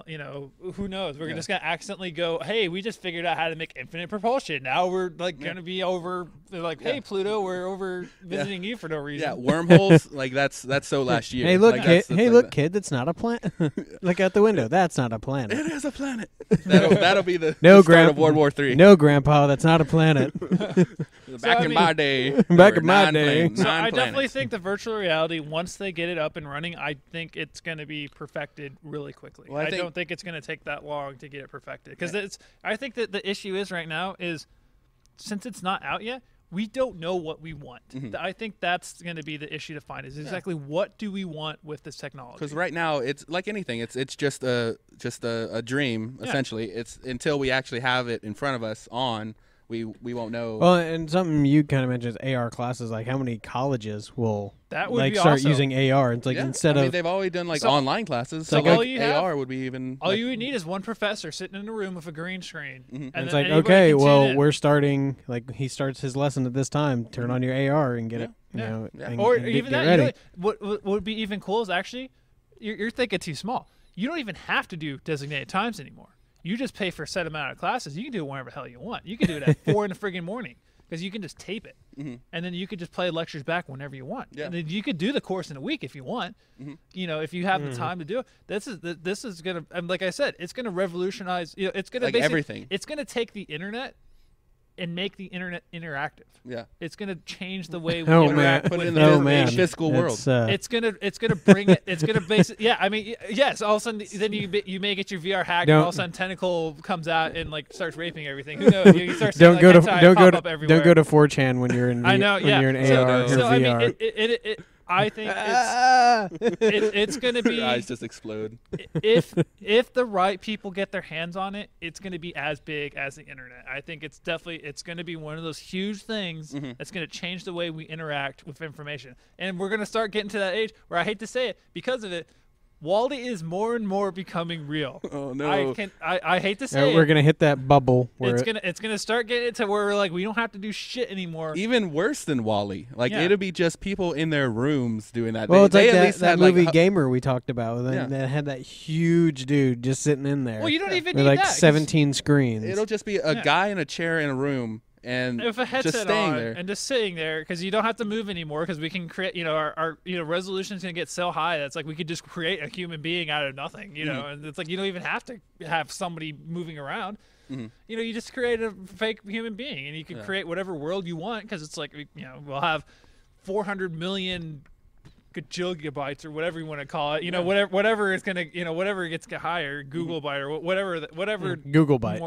who knows? We're just going to accidentally go, hey, we just figured out how to make infinite propulsion. Now we're like going to be over. They're like, hey, Pluto, we're over visiting you for no reason. Yeah, wormholes. Like that's so last year. Hey, look, like, kid, that's not a planet. Look out the window. That's not a planet. It is a planet. That'll be the start of World War III. No, Grandpa, that's not a planet. Back in my day. So I definitely think the virtual reality, once they get it up and running, I think it's going to be perfected really quickly. Well, I don't think it's going to take that long to get it perfected. Because I think that the issue is right now is, since it's not out yet, we don't know what we want. I think that's going to be the issue to find, is exactly what do we want with this technology. Because right now, it's like anything. It's just a dream, essentially. It's until we actually have it in front of us we won't know. Well, and something you kind of mentioned is AR classes. Like, how many colleges will start using AR? It's like instead of they've already done like online classes. So like AR would be even. All you would need is one professor sitting in a room with a green screen. And it's like, okay, well, we're starting. Like, he starts his lesson at this time. Turn on your AR and get it. Or even that. What would be even cool is actually, you're thinking too small. You don't even have to do designated times anymore. You just pay for a set amount of classes. You can do it whenever the hell you want. You can do it at 4 in the friggin' morning because you can just tape it. And then you could just play lectures back whenever you want. And then you could do the course in a week if you want. If you have the time to do it. This is going to, like I said, it's going to revolutionize. It's going to basically everything. It's going to take the internet and make the internet interactive. Yeah, it's going to change the way we interact with the physical world. It's going to bring it. It's going to basically. Yeah, I mean, yes. All of a sudden, then you may get your VR hacked, and all of a sudden, Tentacle comes out and like starts raping everything. Who knows? You start seeing, don't go to 4chan when you're in. I know. Yeah. When you're in AR or VR. I mean, I think it's going to be. Your eyes just explode. If the right people get their hands on it, it's going to be as big as the internet. I think it's going to be one of those huge things that's going to change the way we interact with information. And we're going to start getting to that age where, I hate to say it, because of it, WALL-E is more and more becoming real. Oh no! I hate to say we're gonna hit that bubble. Where it's gonna start getting it to where we're like, we don't have to do shit anymore. Even worse than WALL-E. Like it'll be just people in their rooms doing that. Well, it's like that movie Gamer we talked about. That had that huge dude just sitting in there. Well, you don't even need like that. 17 screens. It'll just be a guy in a chair in a room. and if a headset just staying on there and just sitting there, because you don't have to move anymore, because we can create, our resolution is going to get so high that's like we could just create a human being out of nothing, and it's like you don't even have to have somebody moving around. You just create a fake human being, and you can create whatever world you want, because it's like we'll have 400 million gigabytes or whatever you want to call it, whatever it's gonna, whatever gets higher, Google byte or whatever Google byte.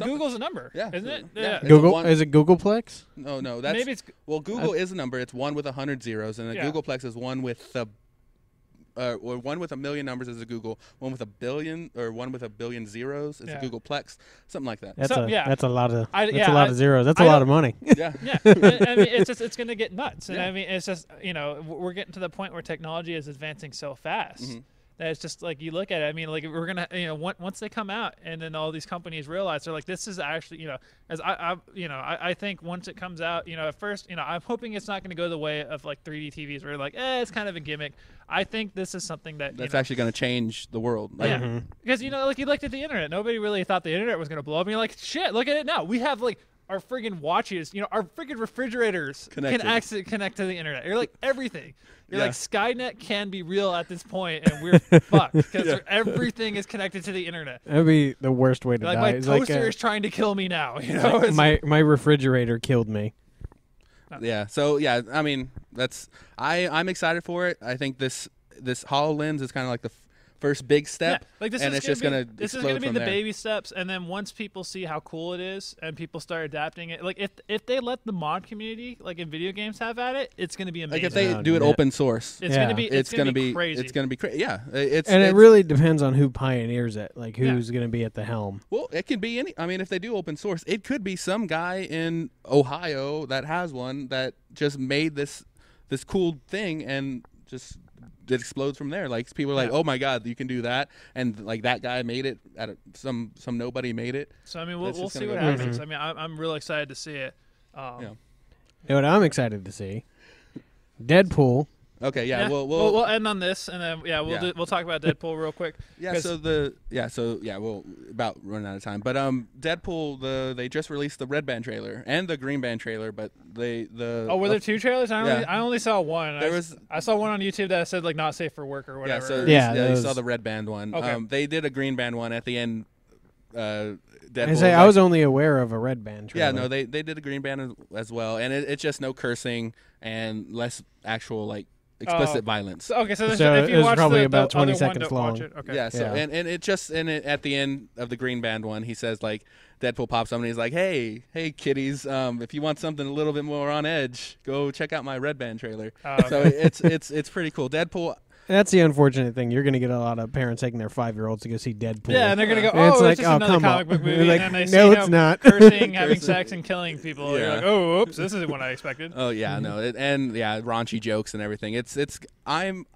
Google's a number, isn't it? Yeah. Google is it Googleplex? No, that's maybe it's Google is a number. It's 1 with 100 zeros, and a Googleplex is 1 with or 1 with a million numbers is a Google. 1 with a billion or 1 with a billion zeros is a Googleplex. Something like that. That's a lot of zeros. That's a lot of money. Yeah. I mean, it's going to get nuts. And I mean, it's just, we're getting to the point where technology is advancing so fast that it's just like, you look at it. I mean, like, we're going to, once they come out and then all these companies realize, they're like, this is actually, as I think once it comes out, at first, I'm hoping it's not going to go the way of like 3D TVs where like, it's kind of a gimmick. I think this is something that's actually going to change the world. Like, because, like, you looked at the internet. Nobody really thought the internet was going to blow up. And you're like, shit, look at it now. We have, like, our friggin' watches, our friggin' refrigerators can actually connect to the internet. You're like, everything. You're like, Skynet can be real at this point, and we're fucked because everything is connected to the internet. That would be the worst way to die. My toaster is trying to kill me now. My refrigerator killed me. Yeah. So yeah, I mean, I'm excited for it. I think this HoloLens is kind of like the first big step, and it's just gonna this is gonna be the baby steps, and then once people see how cool it is and people start adapting it, like if they let the mod community, like in video games, have at it, it's gonna be amazing. Like if they do it open source, it's gonna be crazy. It's gonna be crazy. Yeah, it really depends on who pioneers it, like who's gonna be at the helm. Well, it could be any. I mean, if they do open source, it could be some guy in Ohio that has one that just made this cool thing and just. It explodes from there. Like people are like, "Oh my God, you can do that!" And like that guy made it. Some nobody made it. So I mean, we'll see what happens. I mean, I'm real excited to see it. You know what I'm excited to see? Deadpool. Okay, yeah. We'll end on this, and then we'll talk about Deadpool real quick. We'll about running out of time. But Deadpool, they just released the red band trailer and the green band trailer, but were there 2 trailers? I only saw one. I saw one on YouTube that said like not safe for work or whatever. You saw the red band one. Okay. They did a green band one at the end. Deadpool I was only aware of a red band trailer. Yeah, no, they did a green band as well, and it's just no cursing and less actual like explicit violence. Okay, so if you watch probably about 20 seconds long. Okay. Yeah, so and it just at the end of the green band one, he says like Deadpool pops up and he's like, "Hey kiddies, if you want something a little bit more on edge, go check out my red band trailer." So it's pretty cool. Deadpool. That's the unfortunate thing. You're going to get a lot of parents taking their 5-year-olds to go see Deadpool. Yeah, and they're going to go, it's just another comic book movie. Like, and then they no, see it's not. Cursing, having sex, and killing people. Yeah. You're like, oh, oops, this isn't what I expected. Oh yeah, no, raunchy jokes and everything. I'm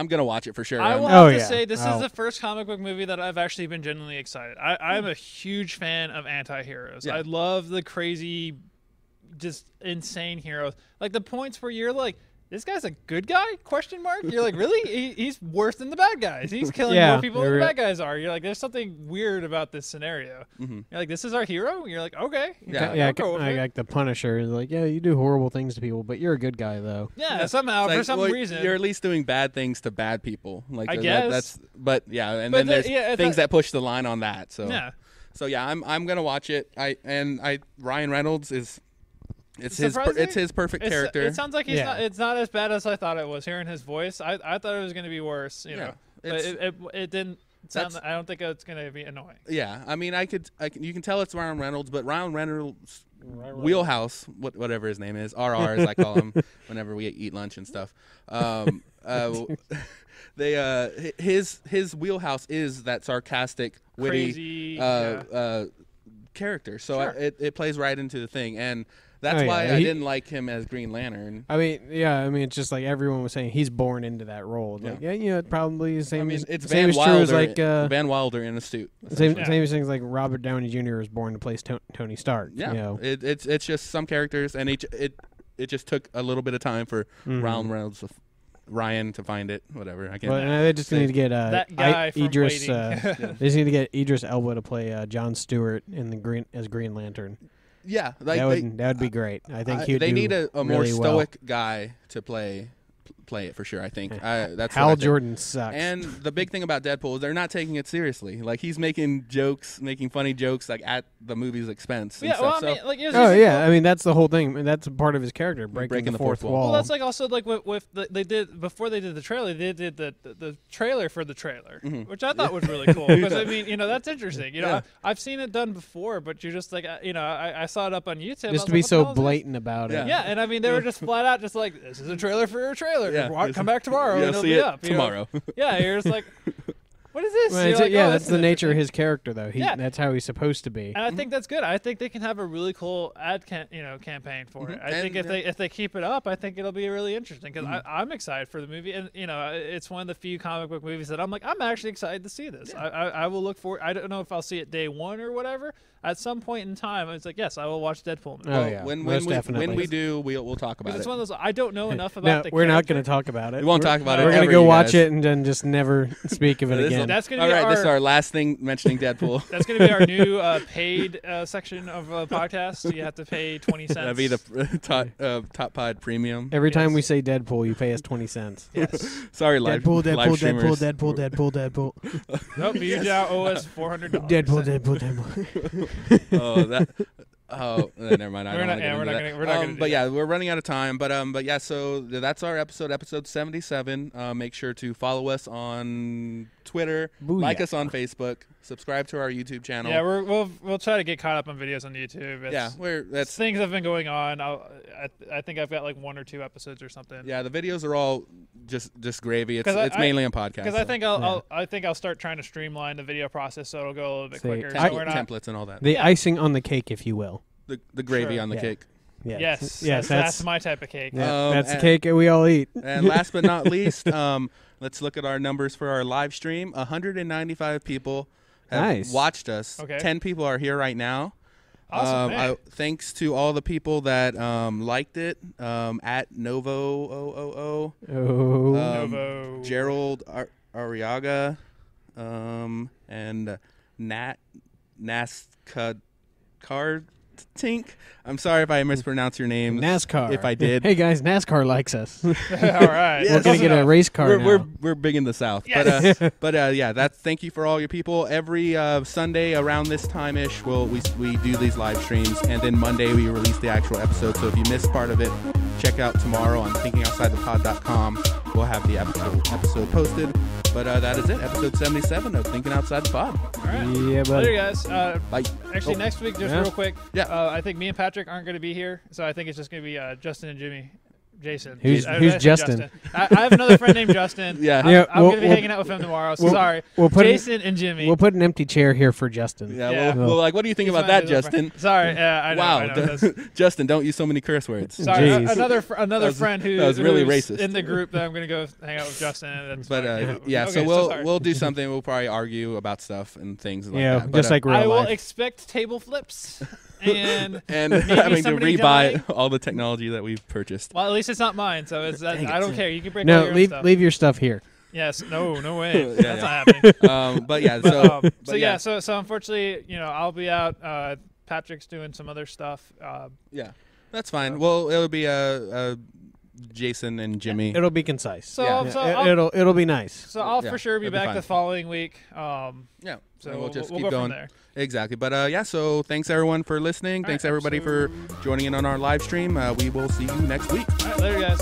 gonna watch it for sure. I want to say this is the first comic book movie that I've actually been genuinely excited. I'm a huge fan of anti-heroes. Yeah. I love the crazy, just insane heroes. Like the points where you're like, this guy's a good guy? ? You're like, really? He's worse than the bad guys. He's killing more people than the bad guys are. You're like, there's something weird about this scenario. You're like, this is our hero? You're like, okay. Like the Punisher is like, yeah, you do horrible things to people, but you're a good guy, though. Yeah, somehow, for some reason. You're at least doing bad things to bad people. Like I guess. Then there's things that push the line on that. So I'm going to watch it. Ryan Reynolds is... It's his perfect character. It sounds like it's not as bad as I thought it was. Hearing his voice, I thought it was going to be worse. But it didn't sound. I don't think it's going to be annoying. Yeah, I mean, you can tell it's Ryan Reynolds, but Ryan Reynolds' wheelhouse, whatever his name is, RR as I call him, whenever we eat lunch and stuff. His wheelhouse is that sarcastic, witty character. So it plays right into the thing and. That's why I didn't like him as Green Lantern. I mean, it's just like everyone was saying, he's born into that role. Like, probably the same. I mean, it's Van Wilder, Van Wilder in a suit. Same as things like Robert Downey Jr. was born to play Tony Stark. Yeah, it's just some characters, and it just took a little bit of time for Ryan Reynolds Ryan to find it. Whatever. I can't. Well, they just need to get that guy from Idris. Waiting. They just need to get Idris Elba to play John Stewart in the as Green Lantern. Yeah, like that would be great. I think they need a more really stoic guy to play it for sure. I think that's Hal Jordan sucks. And the big thing about Deadpool is they're not taking it seriously. Like he's making funny jokes like at the movie's expense. And stuff. I mean, like, I mean that's the whole thing. I mean, that's a part of his character, breaking the fourth wall. Well, that's like also like they did before they did the trailer. They did the trailer for the trailer, which I thought was really cool because I mean that's interesting. I've seen it done before, but you're just like I saw it up on YouTube. Just to be so blatant about it. Yeah, and I mean they were just flat out just like this is a trailer for a trailer. Yeah, come back tomorrow and it'll see be it up tomorrow. Yeah, you're just like, what is this? Well, that's the nature of his character, though. That's how he's supposed to be. And I think that's good. I think they can have a really cool ad campaign for it. I think if they keep it up, I think it'll be really interesting because I'm excited for the movie, and it's one of the few comic book movies that I'm like I'm actually excited to see this. I will look forward. I don't know if I'll see it day one or whatever. At some point in time, it's like yes, I will watch Deadpool. When we do, we'll talk about it. It's one of those I don't know enough about. We're not going to talk about it. We won't talk about it. We're going to go watch it and then just never speak of it again. That's going to be this is our last thing mentioning Deadpool. That's going to be our new paid section of the podcast. You have to pay 20 cents. That'll be the Top Pod Premium. Every time we say Deadpool, you pay us 20 cents. Yes. Sorry, live streamers. Deadpool. Nope, you now owe us $400. Deadpool. Never mind. We're not gonna. But yeah, we're running out of time. But yeah, so that's our episode 77. Make sure to follow us on Twitter, like us on Facebook, subscribe to our YouTube channel. Yeah, we'll try to get caught up on videos on YouTube. Things have been going on. I think I've got like 1 or 2 episodes or something. Yeah, the videos are all just gravy. It's mainly a podcast. Because I think I'll start trying to streamline the video process so it'll go a little bit quicker. So templates and all that. The icing on the cake, if you will. The gravy on the cake. Yes, that's my type of cake. Yeah, that's the cake we all eat. And last but not least, let's look at our numbers for our live stream. 195 people have watched us. Okay. 10 people are here right now. Awesome. Thanks to all the people that liked it. At Novo Novo Gerald Arriaga, and NASCAR. Tink. I'm sorry if I mispronounced your name. NASCAR. If I did. Hey guys, NASCAR likes us. All right. We're gonna get a race car. We're big in the South. Yes. But thank you for all your people. Every Sunday around this time ish, we do these live streams, and then Monday we release the actual episode. So if you missed part of it, check out tomorrow on thinkingoutsidethepod.com. We'll have the episode posted. But that is it. Episode 77 of Thinking Outside the Pod. All right. Yeah, buddy. Later, guys. Bye. Actually, next week, just real quick. Yeah. I think me and Patrick aren't going to be here, so I think it's just going to be Justin and Jimmy. Jason. Who's Justin? I have another friend named Justin. Yeah. I'm going to be hanging out with him tomorrow. So sorry. Jason and Jimmy. We'll put an empty chair here for Justin. Yeah. Well, what do you think about that, Justin? Sorry. I know. Wow. I know. Justin, don't use so many curse words. Sorry. Another friend who's really racist in the group that I'm going to go hang out with Justin. So we'll do something. We'll probably argue about stuff and things like that. Yeah, just like real life. I will expect table flips. And having to rebuy all the technology that we've purchased. Well, at least it's not mine, so I don't care. You can break all your own stuff. Leave your stuff here. Yes. No way. That's not happening. So unfortunately, I'll be out. Patrick's doing some other stuff. Yeah, that's fine. Well, it'll be Jason and Jimmy. It'll be concise. It'll be nice. So I'll for sure be back the following week. So we'll just keep going. From there. Exactly. But so thanks everyone for listening. Thanks everybody for joining in on our live stream. We will see you next week. All right, later guys.